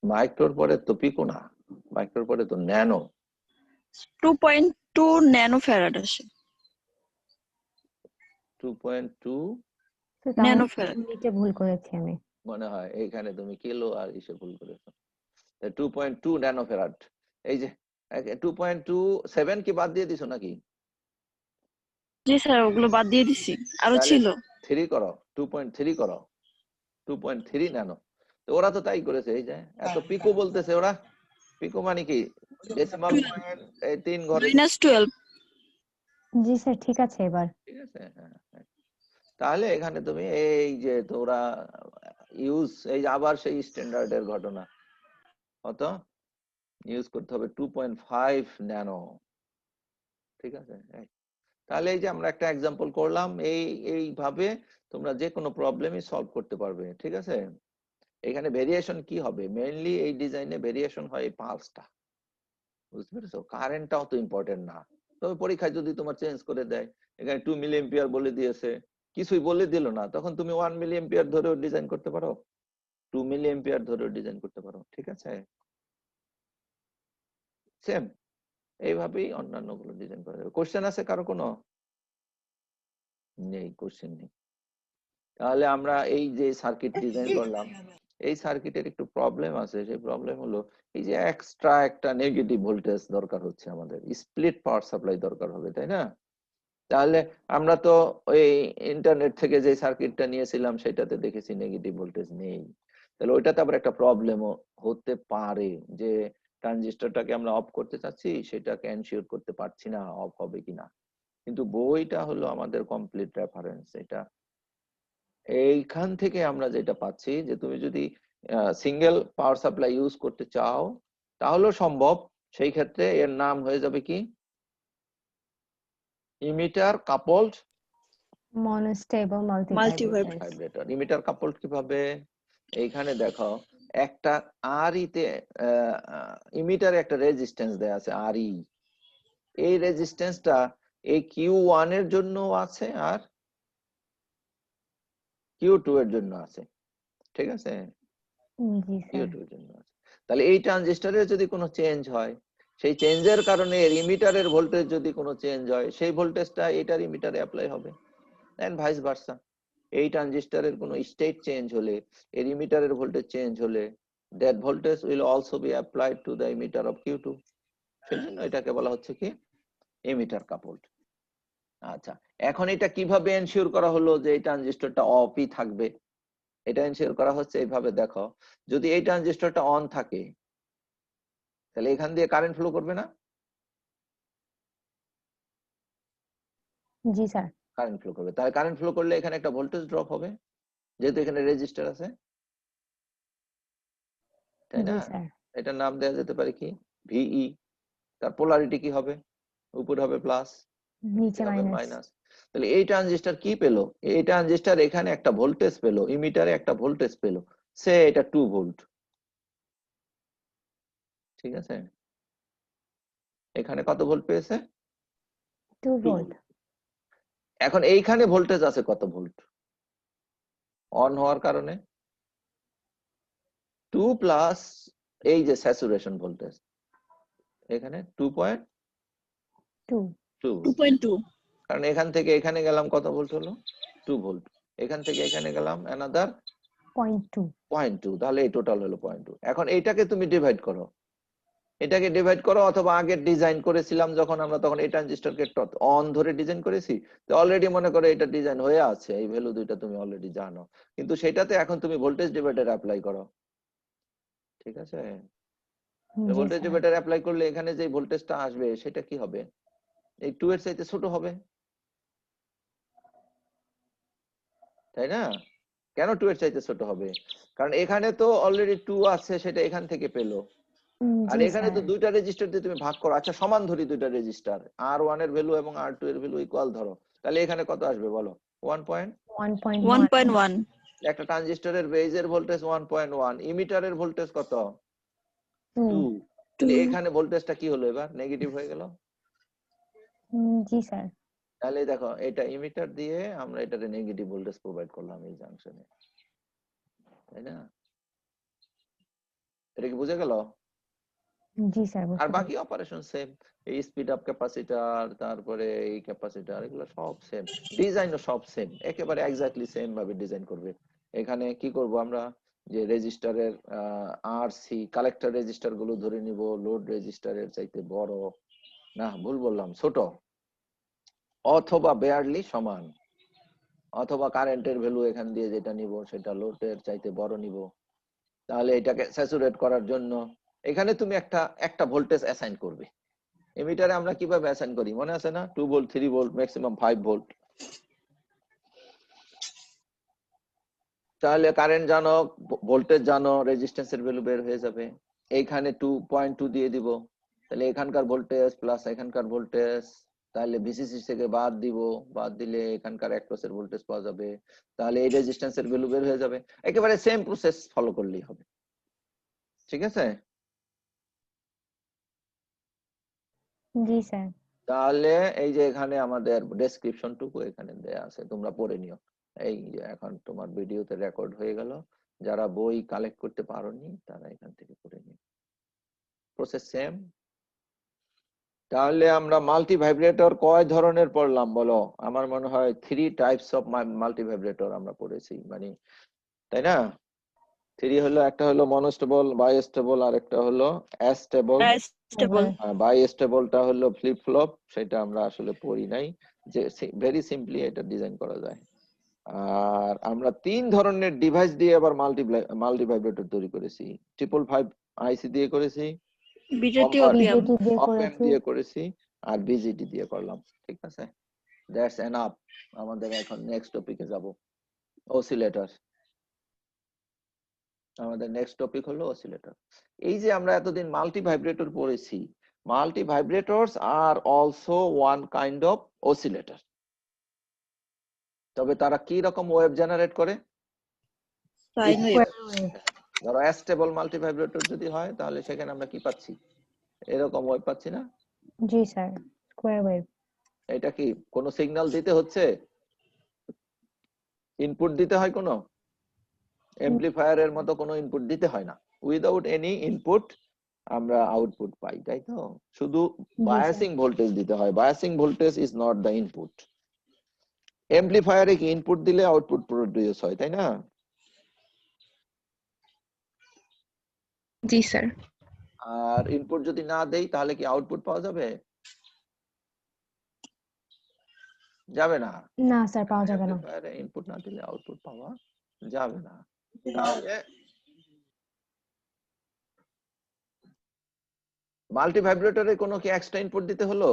মাইক্রোর পরে তো পিকো না, মাইক্রোর পরে তো ন্যানো। 2.2 ন্যানোফ্যারাড আসে। 2.2 তো তাহলে ন্যানোফ্যারাড। ইউনিটে ভুল করেছি আমি। মনে হয় এইখানে তুমি কিলো আর ইসে ভুল করেছো। 2.2 ন্যানোফ্যারাড। এই যে 2.27 কি বাদ দিয়ে দিছো নাকি? জি স্যার, ওগুলো বাদ দিয়ে দিছি, আরো তাহলে ছিল। 3 করো, 2.3 করো, 2.3 ন্যানো। তো ওরা তো তাই করেছে, এই যে এত পিকো বলতেছে ওরা। পিকো মানে কি? ডেসিমাল পয়েন্ট এই 3 ঘরে। -12। জি স্যার, ঠিক আছে এবার। ঠিক আছে, হ্যাঁ হ্যাঁ। তাহলে এখানে তুমি এই যে তোরা ইউজ, এই যে আবার সেই স্ট্যান্ডার্ডের ঘটনা, কত ইউজ করতে হবে? 2.5 ন্যানো। ঠিক আছে, তাহলে এই যে আমরা একটা এক্সাম্পল করলাম, এইভাবে তোমরা যে কোনো প্রবলেমই সলভ করতে পারবে। ঠিক আছে, এখানে ভেরিয়েশন কি হবে? মেইনলি এই ডিজাইনে ভেরিয়েশন হয় এই পালসটা, বুঝতে পেরেছো? কারেন্টটাও তো ইম্পর্টেন্ট না। তবে পরীক্ষায় যদি তোমার চেঞ্জ করে দেয়, এখানে 2 মিলি এম্পিয়ার বলে দিয়েছে, কিছুই বলে দিল না, তখন তুমি 1 মিলি এম্পিয়ার ধরেও ডিজাইন করতে পারো, 2 মিলি এম্পিয়ার ধরেও ডিজাইন করতে পারো। ঠিক আছে, সেম এইভাবেই অন্যান্য গুলো ডিজাইন করা যাবে। কোশ্চেন আছে কারো কোনো? নেই, কোশ্চেন নেই। তাহলে আমরা এই যে সার্কিট ডিজাইন করলাম, এই সার্কিটের একটু প্রবলেম আছে। সেই প্রবলেম হলো এই যে এক্সট্রা একটা নেগেটিভ ভোল্টেজ দরকার হচ্ছে, আমাদের স্প্লিট পাওয়ার সাপ্লাই দরকার হবে, তাই না? তাহলে আমরা তো ওই ইন্টারনেট থেকে যে সার্কিটটা নিয়েছিলাম সেটাতে দেখেছি নেগেটিভ ভোল্টেজ নেই। তাহলে ওইটাতে আবার একটা প্রবলেমও হতে পারে, যে ট্রানজিস্টরটাকে আমরা অফ করতে চাচ্ছি, সেটাকে এনশিওর করতে পারছি না অফ হবে কিনা। কিন্তু বইটা হলো আমাদের কমপ্লিট রেফারেন্স। এটা এইখান থেকে আমরা যেটা পাচ্ছি, যে তুমি যদি সিঙ্গেল পাওয়ার সাপ্লাই ইউজ করতে চাও তাহলেও সম্ভব। সেই ক্ষেত্রে এর নাম হয়ে যাবে কি? ইমিটার কাপলড মনোস্টেবল মাল্টিভাইব। মাল্টিভাইব্রেটর। ভাইব্রেটর। ইমিটার কাপলড কিভাবে? এইখানে দেখো একটা আর ইতে ইমিটারে একটা রেজিস্ট্যান্স দেয়া আছে আর ই। এই রেজিস্ট্যান্সটা এই Q1 এর জন্য আছে আর Q2 এর জন্য আছে। ঠিক আছে, জি স্যার। Q2 এর জন্য আছে। তাহলে এই ট্রানজিস্টরের যদি কোনো চেঞ্জ হয়, সেই চেঞ্জের কারণে এর ইমিটারের ভোল্টেজ যদি কোনো চেঞ্জ হয়, সেই ভোল্টেজটা এটার ইমিটারে অ্যাপ্লাই হবে, এন্ড ভাইস ভার্সা। এই ট্রানজিস্টরের কোনো স্টেট চেঞ্জ হলে, এর ইমিটারের ভোল্টেজ চেঞ্জ হলে, that voltage will also be applied to the emitter of Q2. সেজন্য এটাকে বলা হচ্ছে কি? Emitter coupled. আচ্ছা, এখন এটা কিভাবে এনশিওর করা হলো যে এই ট্রানজিস্টরটা অফই থাকবে? এটা এনশিওর করা হচ্ছে এইভাবে, দেখো যদি এই ট্রানজিস্টরটা অন থাকে তাহলে এখান দিয়ে কারেন্ট ফ্লো করবে না? জি স্যার। কারেন্ট ফ্লো করবে। তাহলে কারেন্ট ফ্লো করলে এখানে একটা ভোল্টেজ ড্রপ হবে, যেহেতু এখানে রেজিস্টার আছে, তাই জি না? স্যার। এটার নাম দেওয়া যেতে পারে কি? ভিই। তার পোলারিটি কি হবে? উপরে হবে প্লাস, নিচে হবে মাইনাস। মাইনাস। তাহলে এই ট্রানজিস্টর কি পেলো? এই ট্রানজিস্টর এখানে একটা ভোল্টেজ পেলো, ইমিটারে একটা ভোল্টেজ পেলো, সে এটা 2 ভোল্ট। ঠিক আছে, এখানে কত ভোল্ট পেয়েছে? 2 2 ভোল্ট। ভোল্ট। এখন এইখানে ভোল্টেজ আছে কত ভোল্ট? অন হওয়ার কারণে 2 প্লাস এই যে স্যাচুরেশন ভোল্টেজ, এখানে 2.2 2। ভোল্ট। 2.2। কারণ এখান থেকে এখানে গেলাম কত ভোল্ট হলো? 2 ভোল্ট। এখান থেকে এখানে গেলাম অ্যানাদার 0.2। 0.2, তাহলে এই টোটাল হলো 0.2। এখন এইটাকে তুমি ডিভাইড করো, এটাকে ডিভাইড করো, অথবা আগে ডিজাইন করেছিলাম যখন আমরা, তখন এই ট্রানজিস্টরকে অন ধরে ডিজাইন করেছি, তো অলরেডি মনে করো এটা ডিজাইন হয়ে আছে, এই ভ্যালু দুইটা তুমি অলরেডি জানো, কিন্তু সেটাতে এখন তুমি ভোল্টেজ ডিভাইডার অ্যাপ্লাই করো। ঠিক আছে, জি ভোল্টেজ স্যার। ডিভাইডার অ্যাপ্লাই করলে এখানে যে ভোল্টেজটা আসবে সেটা কি হবে? এই 2 এর চাইতে ছোট হবে, তাই না? কেন 2 এর চাইতে ছোট হবে? কারণ এখানে তো অলরেডি 2 আছে, সেটা এখান থেকে পেলো। আর জি এখানে তো স্যার। দুইটা রেজিস্টার দিয়ে তুমি ভাগ করো। আচ্ছা সমান ধরি দুইটা রেজিস্টার, R1 এর ভ্যালু এবং R2 এর ভ্যালু ইকুয়াল ধরো, তাহলে এখানে কত আসবে বলো? 1 1.1 1.1 একটা ট্রানজিস্টরের বেজের ভোল্টেজ 1.1, ইমিটারের ভোল্টেজ কত? 2 2। তাহলে 2 এখানে ভোল্টেজটা কি হলো, এবার নেগেটিভ হয়ে গেল। জি স্যার। তাহলে দেখো এটা ইমিটার দিয়ে আমরা এটাতে নেগেটিভ ভোল্টেজ প্রোভাইড করলাম এই জাংশনে, তাই না? এটা কি বুঝে গেল? জি স্যার, আর বুঝতে বাকি পেরেছি। অপারেশন সেম, এই স্পিড আপ ক্যাপাসিটর, তারপরে এই ক্যাপাসিটর, এগুলো সব সেম, ডিজাইনও সব সেম, একেবারে এক্স্যাক্টলি সেম ভাবে ডিজাইন করবে। এখানে কি করব আমরা, যে রেজিস্টারের আরসি কালেক্টর রেজিস্টার গুলো ধরে নিব লোড রেজিস্টারের চাইতে বড়, না ভুল বললাম, ছোট অথবা বেয়ারলি সমান, অথবা কারেন্টের ভ্যালু এখান দিয়ে যেটা নিব সেটা লোডের চাইতে বড় নিব। তাহলে এটাকে স্যাচুরেট করার জন্য এখানে তুমি একটা একটা ভোল্টেজ অ্যাসাইন করবে। এমিটারে আমরা কিভাবে অ্যাসাইন করি মনে আছে না? 2 ভোল্ট, 3 ভোল্ট, ম্যাক্সিমাম 5 ভোল্ট। তাহলে কারেন্ট জানো, ভোল্টেজ জানো, রেজিস্ট্যান্সের ভ্যালু বের হয়ে যাবে। এইখানে 2.2 দিয়ে দিব, তাহলে এখানকার ভোল্টেজ প্লাস এখানকার ভোল্টেজ, তাহলে ভিসিসি থেকে বাদ দিব, বাদ দিলে এখানকার অ্যাক্রসের ভোল্টেজ পাওয়া যাবে, তাহলে এই রেজিস্ট্যান্সের ভ্যালু বের হয়ে যাবে। একেবারে সেম প্রসেস ফলো করলেই হবে, ঠিক আছে? জি স্যার। তাহলে এই যে এখানে আমাদের ডেসক্রিপশনটুকু এখানে দেয়া আছে, তোমরা পড়ে নিও। এই যে এখন তোমার ভিডিওতে রেকর্ড হয়ে গেল, যারা বই কালেক্ট করতে পারোনি তারা এখান থেকে পড়ে নিও, প্রসেস সেম। তাহলে আমরা মাল্টি ভাইব্রেটর কয় ধরনের পড়লাম বলো? আমার মনে হয় 3 টাইপস অফ মাল্টি ভাইব্রেটর আমরা পড়েছি, মানে তাই না? 3 হলো, একটা হলো মনোস্টেবল, বাইস্টেবল, আর একটা হলো অ্যাস্টেবল। স্টেবল বাইস্টেবলটা হলো ফ্লিপ ফ্লপ, সেটা আমরা আসলে পড়ি নাই, যে ভেরি সিম্পলি এটা ডিজাইন করা যায়। আর আমরা 3 ধরনের ডিভাইস দিয়ে আবার মাল্টি ভাইব্রেটর তৈরি করেছি। 555 আইসি দিয়ে করেছি, বিজেটি কম্পার ওপিয়াম বিজেটি দিয়ে অপ এম্প করেছি। দিয়ে করেছি, আর বিজিটি দিয়ে করলাম, ঠিক আছে? That's enough. আমাদের এখন নেক্সট টপিকে যাব, অসিলেটর। আমাদের নেক্সট টপিক হলো অসিলেটর। এই যে আমরা এতদিন মাল্টি ভাইব্রেটর পড়েছি, মাল্টি ভাইব্রেটরস আর also one kind of oscillator. তবে তারা কি রকম ওয়েভ জেনারেট করে? Sine wave square wave. ধরো অ্যাস্টেবল মাল্টি ভাইব্রেটর যদি হয় তাহলে সেখানে আমরা কি পাচ্ছি? এরকম ওয়েভ পাচ্ছি না? জি স্যার, স্কোয়ার ওয়েভ। এটা কি কোনো সিগন্যাল দিতে হচ্ছে? ইনপুট দিতে হয় কোনো? এমপ্লিফায়ারের মতো কোনো ইনপুট দিতে হয় না, উইদাউট এনি ইনপুট আমরা আউটপুট পাই, তাই তো? শুধু বায়াসিং ভোল্টেজ দিতে হয়, biasing voltage is not the input. এমপ্লিফায়ারে কি ইনপুট দিলে আউটপুট প্রডিউস হয়, তাই না? জি স্যার আর ইনপুট যদি না দেই তাহলে কি আউটপুট পাওয়া যাবে? যাবে না। না স্যার, পাওয়া যাবে না। এমপ্লিফায়ারে ইনপুট না দিলে আউটপুট পাওয়া যাবে না। তাহলে মাল্টি ভাইব্রেটরে কোনো কি এক্সট্রা ইনপুট দিতে হলো?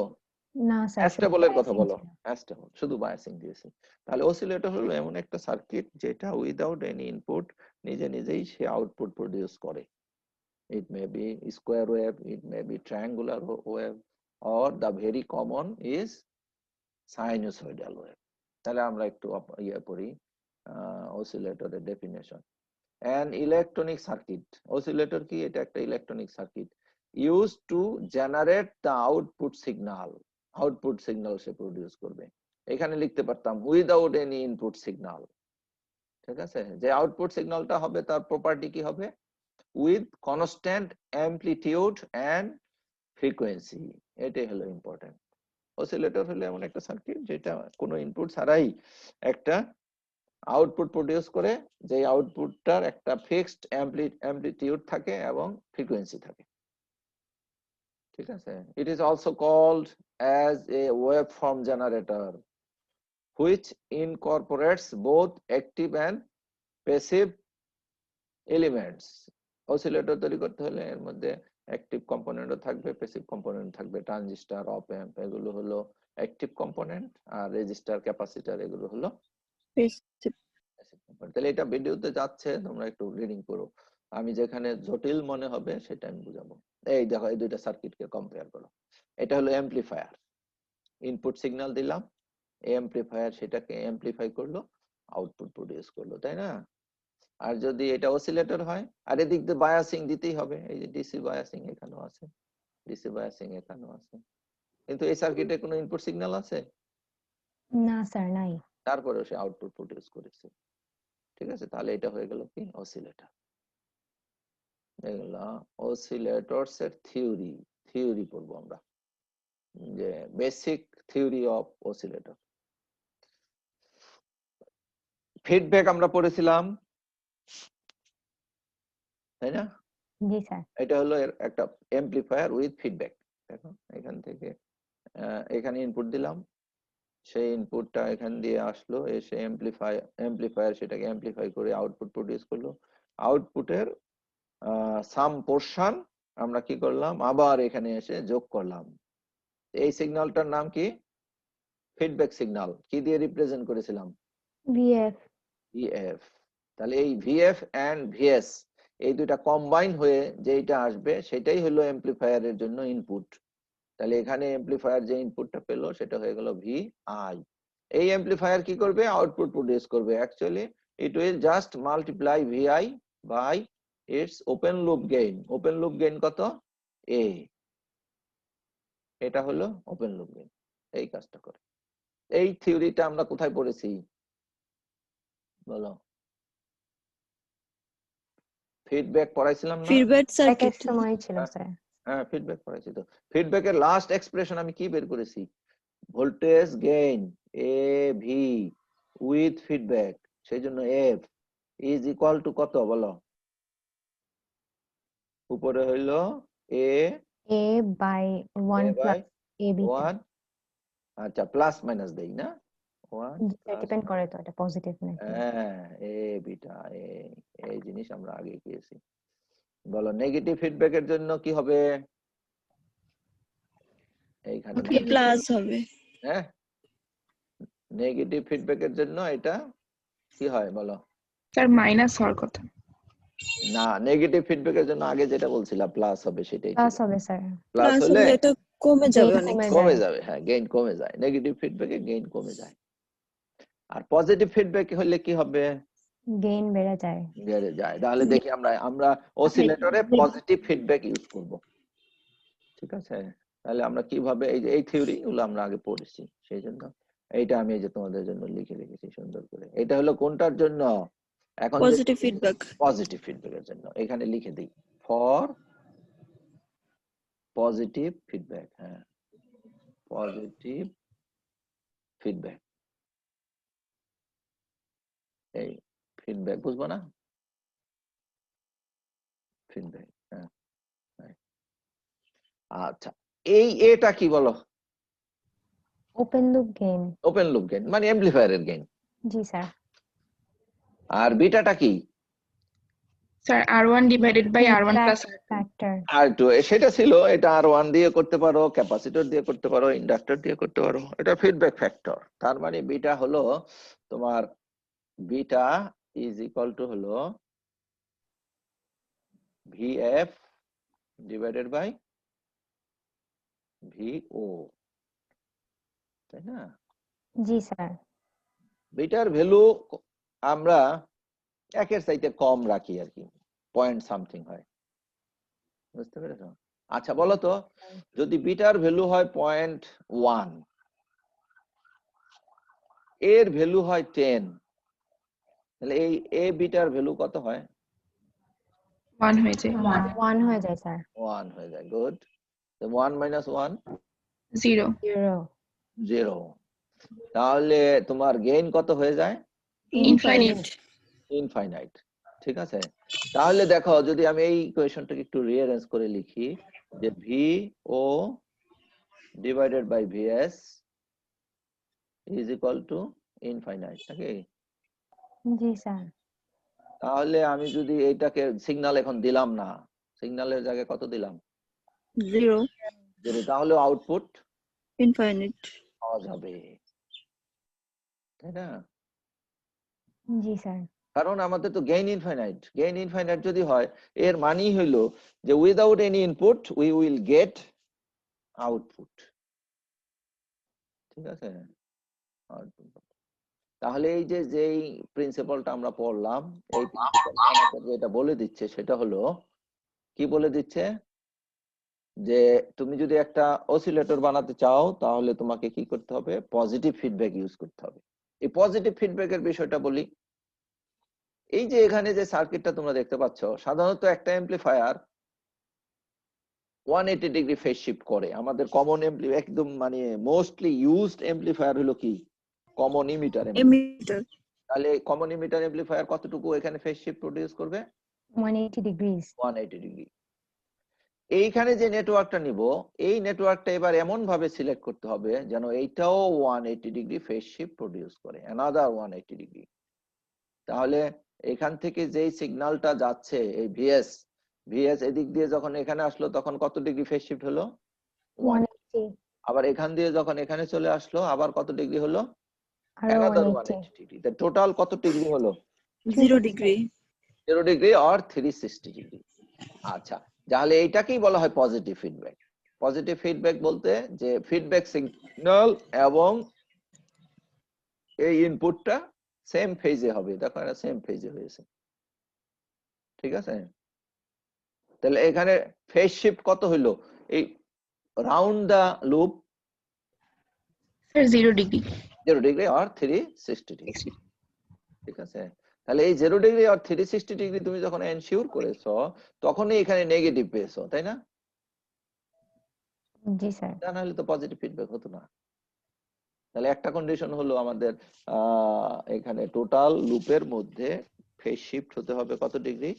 না স্যার, শুধু অ্যাস্টেবলের কথা biasing বলো, ছিল। অ্যাস্টেবল শুধু বায়াসিং দিয়েছে। তাহলে অসিলেটর হলো এমন একটা সার্কিট যেটা উইদাউট এনি ইনপুট নিজে নিজেই সে আউটপুট প্রডিউস করে। It may be square wave, it may be triangular wave, or the very common is sinusoidal wave. তাহলে আমরা একটু ইয়ে পড়ি অসিলেটরের definition. an electronic circuit, oscillator কি? এটা একটা electronic circuit used to generate the output signal, output signal সে প্রডিউস করবে। এখানে লিখতে পারতাম উইদাউট এনি ইনপুট সিগন্যাল, ঠিক আছে? যে আউটপুট সিগন্যালটা হবে তার প্রপার্টি কি হবে? With constant amplitude and frequency. এটাই হলো ইম্পর্টেন্ট। অসিলেটর হলো এমন একটা সার্কিট যেটা কোনো ইনপুট ছাড়াই একটা আউটপুট প্রডিউস করে, যে আউটপুটটার একটা ফিক্সড অ্যামপ্লিটিউড থাকে এবং ফ্রিকোয়েন্সি থাকে, ঠিক আছে? It is also called as a waveform generator which incorporates both active and passive elements. Oscillator তৈরি করতে হলে এর মধ্যে অ্যাক্টিভ কম্পোনেন্টও থাকবে, প্যাসিভ কম্পোনেন্ট থাকবে। ট্রানজিস্টর, অপ অ্যাম্প এগুলো হলো অ্যাক্টিভ কম্পোনেন্ট, আর রেজিস্টার, ক্যাপাসিটর এগুলো হলো তাহলে এটা ভিডিওতে যাচ্ছে, তোমরা একটু রিডিং করো। আমি যেখানে জটিল মনে হবে সেটা আমি বুঝাবো। এই দেখো, এই দুইটা সার্কিটকে কম্পেয়ার করো। এটা হলো অ্যাম্পলিফায়ার, ইনপুট সিগন্যাল দিলাম, অ্যাম্পলিফায়ার সেটাকে অ্যাম্পলিফাই করলো, আউটপুট প্রডিউস করলো, তাই না? আর যদি এটা অসিলেটর হয়, আর এদিক দিয়ে বায়াসিং দিতেই হবে। এই যে ডিসি বায়াসিং এখানেও আছে, ডিসি বায়াসিং এখানেও আছে, কিন্তু এই সার্কিটে কোনো ইনপুট সিগন্যাল আছে? না স্যার, নাই। তারপরে সে আউটপুট প্রডিউস করেছে। ঠিক আছে, তাহলে এটা হয়ে গেল কি অসিলেটর। এগুলা অসিলেটরস এর থিওরি পড়বো আমরা, যে basic theory of oscillator. Feedback আমরা পড়েছিলাম, তাই না? জি স্যার। এটা হলো এর একটা অ্যাম্পলিফায়ার উইথ ফিডব্যাক। দেখো এখান থেকে এখানে ইনপুট দিলাম, সেই ইনপুটটা এখান দিয়ে আসলো, এসে অ্যাম্পলিফায়ার সেটাকে অ্যাম্পলিফাই করে আউটপুট প্রডিউস করলো। আউটপুটের সাম পোরশন আমরা কি করলাম, আবার এখানে এসে যোগ করলাম। এই সিগন্যালটার নাম কি? Feedback signal. কি দিয়ে রিপ্রেজেন্ট করেছিলাম? ভিএফ। ভিএফ। তাহলে এই ভিএফ এন্ড ভিএস এই দুইটা কম্বাইন হয়ে যেটা আসবে সেটাই হলো অ্যাম্পলিফায়ারের জন্য ইনপুট। তাহলে এখানে অ্যাম্পলিফায়ার যে ইনপুটটা পেলো সেটা হয়ে গেল ভি আই। এই অ্যাম্পলিফায়ার কি করবে? আউটপুট প্রডিউস করবে। Actually it will just multiply V I by its open loop gain. Open loop gain কত? এ। এটা হলো ওপেন লুপ গেইন, এই কাজটা করে। এই থিওরিটা আমরা কোথায় পড়েছি বলো? ফিডব্যাক পড়াইছিলাম না? ফিডব্যাক এক সার্কিট। সময় ছিল স্যার। হ্যাঁ, ফিডব্যাক পড়াইছি তো। ফিডব্যাকের লাস্ট এক্সপ্রেশন আমি কি বের করেছি? Voltage gain A V with feedback, সেই জন্য এফ ইজ ইকুয়াল টু কত বলো? উপরে হইলো A A by 1 by plus A beta. 1, আচ্ছা প্লাস মাইনাস দেই না, 1 প্লাস, ডিপেন্ড করে তো এটা পজিটিভ নাকি। হ্যাঁ এ বিটা এ। এই জিনিস আমরা আগে গিয়েছি। বলো নেগেটিভ ফিডব্যাকের জন্য কি হবে? এইখানে প্লাস হবে। হ্যাঁ, নেগেটিভ ফিডব্যাকের জন্য এটা কি হয় বলো? স্যার মাইনাস হওয়ার কথা। না, নেগেটিভ ফিডব্যাকের জন্য আগে যেটা বলছিলাম প্লাস হবে সেটাই প্লাস ছিল। হবে স্যার। প্লাস প্লাস হলে হলে এটা কমে যাবে Gain অনেক। কমে যাবে, হ্যাঁ গেইন কমে যায়। নেগেটিভ ফিডব্যাকে গেইন কমে যায়। আর পজিটিভ ফিডব্যাক হলে কি হবে? গেইন বেড়ে যায়। বেড়ে যায়। তাহলে দেখি আমরা অসিলেটরে পজিটিভ ফিডব্যাক ইউজ করব। ঠিক আছে, তাহলে আমরা কিভাবে এই থিওরি গুলো আমরা আগে পড়েছি, সেই জন্য এইটা আমি এই যে তোমাদের জন্য লিখে রেখেছি সুন্দর করে। এটা হলো কোনটার জন্য? এখন পজিটিভ ফিডব্যাক। পজিটিভ ফিডব্যাকের জন্য এখানে লিখে দিই, ফর পজিটিভ ফিডব্যাক। হ্যাঁ, পজিটিভ ফিডব্যাক। এই ফিডব্যাক বুঝবো না? ফিডব্যাক, হ্যাঁ। আচ্ছা, এই এটা কি বলো? Open loop gain. Open loop gain মানে অ্যাম্পলিফায়ারের গেইন। জি স্যার। আর বিটাটা কি? Sir R1 divided by R1 plus factor. R2 সেটা ছিল, এটা R1 দিয়ে করতে পারো, ক্যাপাসিটর দিয়ে করতে পারো, ইন্ডাক্টর দিয়ে করতে পারো। এটা ফিডব্যাক ফ্যাক্টর। তার মানে বিটা হলো তোমার, বিটা ইজ ইকুয়াল টু হলো VF ডিভাইডেড বাই VO, তাই না? জি স্যার। বিটার ভ্যালু আমরা একের চাইতে কম রাখি আর কি, পয়েন্ট সামথিং হয়, বুঝতে পেরেছো? আচ্ছা বলো তো, যদি বিটার ভ্যালু হয় 0.1, এর ভ্যালু হয় 10, তাহলে এই এ বিটার ভ্যালু কত হয়? 1 হয়ে যায়। 1 হয়ে যায় স্যার। 1 হয়ে যায়। গুড। তো 1 মাইনাস 1 0। 0। তাহলে তোমার গেইন কত হয়ে যায়? ইনফাইনাইট। ইনফাইনাইট। ঠিক আছে, তাহলে দেখো যদি আমি এই ইকুয়েশনটাকে একটু রিঅ্যারেঞ্জ করে লিখি, যে VO divided by VS is equal to infinite, নাকি? জি স্যার। তাহলে আমি যদি এইটাকে সিগন্যাল এখন দিলাম না, সিগন্যালের জায়গায় কত দিলাম? 0। 0, তাহলে আউটপুট ইনফাইনাইট পাওয়া যাবে, তাই না? জি স্যার। কারণ আমাদের তো গেইন ইনফাইনাইট যদি হয় এর মানেই হইলো যে without any input we will get output. ঠিক আছে, output। তাহলে এই যে যেই প্রিন্সিপালটা আমরা পড়লাম, এই প্রিন্সিপালটা আমাদের যেটা বলে দিচ্ছে সেটা হলো কি বলে দিচ্ছে, যে তুমি যদি একটা অসিলেটর বানাতে চাও তাহলে তোমাকে কি করতে হবে, পজিটিভ ফিডব্যাক ইউজ করতে হবে। এই পজিটিভ ফিডব্যাকের বিষয়টা বলি। এই যে এখানে যে সার্কিটটা তোমরা দেখতে পাচ্ছ, সাধারণত একটা এমপ্লিফায়ার 180 ডিগ্রি ফেজ শিফট করে। আমাদের কমন একদম মানে মোস্টলি ইউজড এমপ্লিফায়ার হলো কি, কমন ইমিটার। এমিটার। তাহলে কমন ইমিটার এমপ্লিফায়ার কতটুকু এখানে ফেজ শিফট প্রডিউস করবে? 180 degrees। 180 ডিগ্রি। এইখানে যে নেটওয়ার্কটা নিব, এই নেটওয়ার্কটা এবার এমন ভাবে সিলেক্ট করতে হবে যেন এইটাও 180 ডিগ্রি ফেজ শিফট প্রডিউস করে, অ্যানাদার 180 ডিগ্রি। তাহলে এখান থেকে যেই সিগন্যালটা যাচ্ছে এই ভিএস এদিক দিয়ে যখন এখানে আসলো তখন কত ডিগ্রি ফেজ শিফট হলো? 180। আবার এখান দিয়ে যখন এখানে চলে আসলো আবার কত ডিগ্রি হলো? আরো অ্যানাদার 180। 180 ডিগ্রি। তা টোটাল কত ডিগ্রি হলো? 0 ডিগ্রি। 0 degree or 360 degree. আচ্ছা, তাহলে এইটাকেই বলা হয় পজিটিভ ফিডব্যাক। পজিটিভ ফিডব্যাক বলতে যে ফিডব্যাক সিগন্যাল এবং এই ইনপুটটা সেম ফেজে হবে। দেখো এটা সেম ফেজে হয়েছে। ঠিক আছে, তাহলে এখানে ফেজ শিফট কত হইলো? এই round the loop Sir, 0 degree. 0 degree or 360 degree. ঠিক আছে, তাহলে এই 0 ডিগ্রি আর 360 ডিগ্রি তুমি যখন এনশিওর করেছো তখনই এখানে নেগেটিভ পেয়েছো, তাই না? জি স্যার। তা নাহলে তো পজিটিভ ফিডব্যাক হতো না। তাহলে একটা কন্ডিশন হলো আমাদের এখানে টোটাল লুপের মধ্যে ফেজ শিফট হতে হবে কত ডিগ্রি?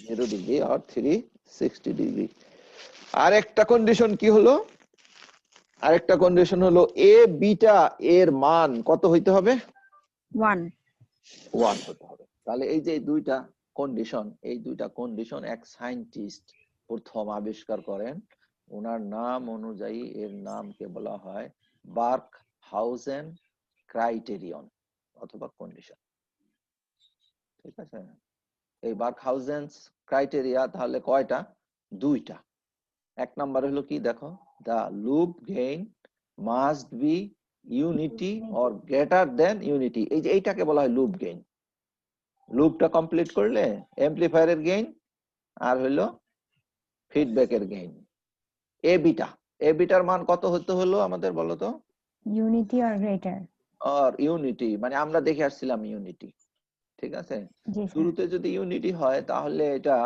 0 ডিগ্রি আর 360 ডিগ্রি। আর একটা কন্ডিশন কি হলো? আরেকটা কন্ডিশন হলো এ বিটা এর মান কত হইতে হবে? 1। 1 হতে হবে। তাহলে এই যে দুইটা কন্ডিশন এক সায়েন্টিস্ট প্রথম আবিষ্কার করেন। ওনার নাম অনুযায়ী এর নামকে বলা হয় বার্কহাউজেন ক্রাইটেরিয়ন অথবা কন্ডিশন। ঠিক আছে, এই বার্কহাউজেন ক্রাইটেরিয়া তাহলে কয়টা? দুইটা। এক নাম্বার হলো কি দেখো, the loop gain must be unity or greater than unity. এই যে এইটাকে বলা হয় লুপ গেইন। লুপটা কমপ্লিট করলে এমপ্লিফায়ারের গেইন আর হলো ফিডব্যাকের গেইন। এ বিটার মান কত হতে হলো আমাদের বলো তো? Unity or greater. আর ইউনিটি মানে আমরা দেখে আসছিলাম ইউনিটি। ঠিক আছে, জি স্যার। শুরুতে যদি ইউনিটি হয় তাহলে এটা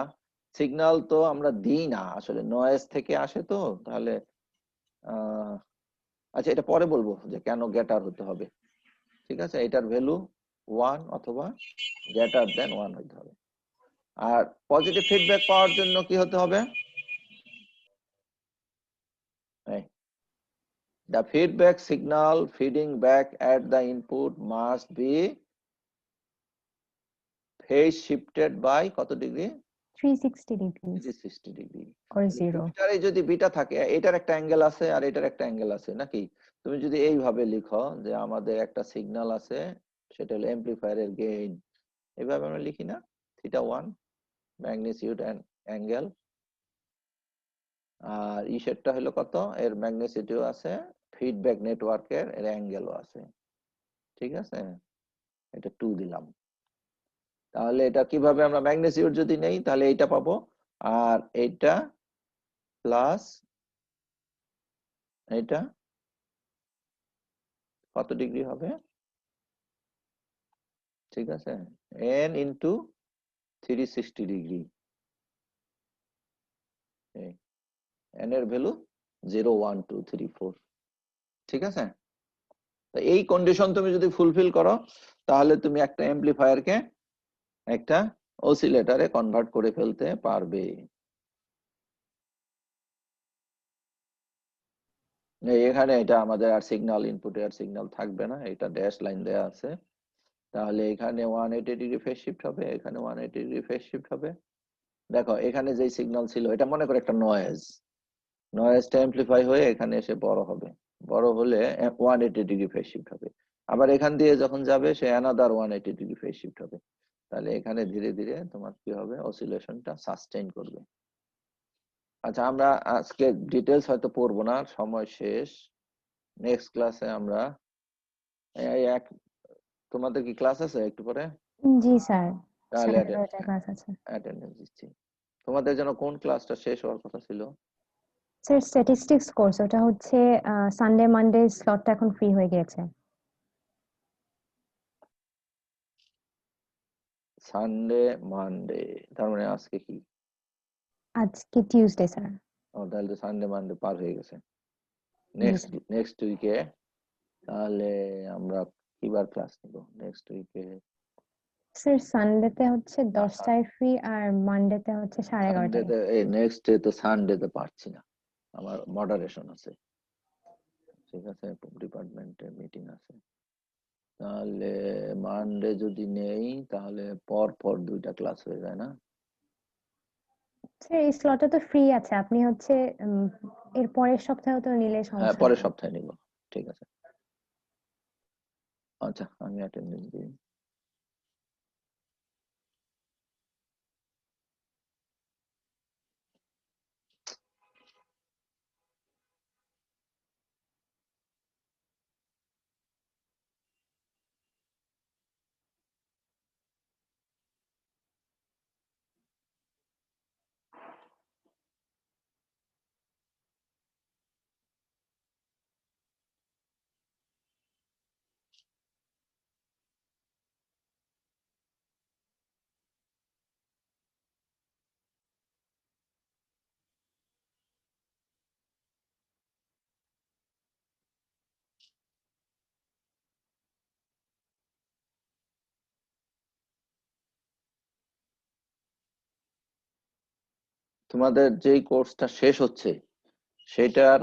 সিগন্যাল তো আমরা দিই না, আসলে নয়েজ থেকে আসে তো। তাহলে আচ্ছা এটা পরে বলবো যে কেন গ্রেটার হতে হবে। ঠিক আছে, এটার ভ্যালু 1 অথবা গ্রেটার দেন 1 হতে হবে। আর পজিটিভ ফিডব্যাক পাওয়ার জন্য কি হতে হবে? The feedback signal feeding back at the input must be phase shifted by কত ডিগ্রি? 360 degrees 360 degree. or 0। দুইটারই যদি বিটা থাকে, এটার একটা অ্যাঙ্গেল আছে আর এটার একটা অ্যাঙ্গেল আছে নাকি? তুমি যদি এইভাবে লিখো যে আমাদের একটা সিগন্যাল আছে সেটা হলো এমপ্লিফায়ারের গেইন, এইভাবে আমরা লিখি না, θ1 ম্যাগনিটিউড এন্ড অ্যাঙ্গেল, আর ইসেরটা হলো কত, এর ম্যাগনিটিউড আছে, ফিডব্যাক নেটওয়ার্কের এর অ্যাঙ্গেলও আছে। ঠিক আছে, এটা 2 দিলাম। তাহলে এটা কিভাবে আমরা ম্যাগনিটিউড যদি নেই তাহলে এইটা পাবো, আর এইটা প্লাস এটা কত ডিগ্রি হবে? ঠিক আছে, n ইন্টু 360 ডিগ্রি। n এর ভ্যালু 0 1 2 3 4। ঠিক আছে, তো এই কন্ডিশন তুমি যদি ফুলফিল করো তাহলে তুমি একটা এমপ্লিফায়ারকে একটা অসিলেটরে কনভার্ট করে ফেলতে পারবে। এখানে এটা আমাদের আর সিগন্যাল ইনপুটে আর সিগন্যাল থাকবে না, এটা ড্যাশ লাইন দেয়া আছে। তাহলে এখানে 180 ডিগ্রি ফেজ শিফট হবে, এখানে 180 ডিগ্রি ফেজ শিফট হবে। দেখো এখানে যে সিগন্যাল ছিল এটা মনে করে একটা নয়েজটা এমপ্লিফাই হয়ে এখানে এসে বড় হবে, বড় হলে 180 ডিগ্রি ফেজ শিফট হবে। আবার এখান দিয়ে যখন যাবে সে অ্যানাদার 180 ডিগ্রি ফেজ শিফট হবে। তাহলে এখানে ধীরে ধীরে তোমার কি হবে, অসিলেশনটা সাস্টেইন করবে। আচ্ছা, আমরা আজকে ডিটেলস হয়তো পড়বো না, সময় শেষ। নেক্সট ক্লাসে আমরা তোমাদের কি ক্লাস আছে একটু পরে? জি স্যার, তাহলে 9:30 ক্লাস আছে। অ্যাটেন্ডেন্স দিচ্ছি। তোমাদের যেন কোন ক্লাসটা শেষ হওয়ার কথা ছিল? স্যার স্ট্যাটিস্টিক্স কোর্স, ওটা হচ্ছে সানডে মানডে স্লটটা এখন ফ্রি হয়ে গিয়েছে। সানডে মানডে, তার মানে আজকে কি? আজকে টিউসডে স্যার। তাহলে তো সানডে মানডে পার হয়ে গেছে। জি নেক্সট উইকে তাহলে আমরা কিবার ক্লাস নিব নেক্সট উইকে? স্যার সানডেতে হচ্ছে 10টায় ফ্রি আর মানডেতে হচ্ছে 11:30টায়। সানডেতে, এই নেক্সট ডে তো সানডেতে পারছি না, আমার মডারেশন আছে, ঠিক আছে, ডিপার্টমেন্টের মিটিং আছে। তাহলে মানডে যদি নেই তাহলে পর পর 2টা ক্লাস হয়ে যায় না? স্যার এই স্লটটা তো ফ্রি আছে, আপনি হচ্ছে এর পরের সপ্তাহে তো নিলে হ্যাঁ, সমস্যা পরের নেই। সপ্তাহে নিব, ঠিক আছে। আচ্ছা, আমি অ্যাটেন্ডেন্স দিই। তোমাদের যেই কোর্সটা শেষ হচ্ছে সেটার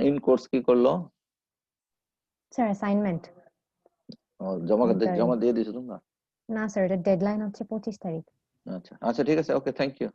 ইন কোর্স কি করলো? স্যার অ্যাসাইনমেন্ট জমা দিয়ে দিয়েছো তোমরা? না স্যার, এটা ডেডলাইন হচ্ছে 25 তারিখ। আচ্ছা আচ্ছা, ঠিক আছে, ওকে, থ্যাংক ইউ।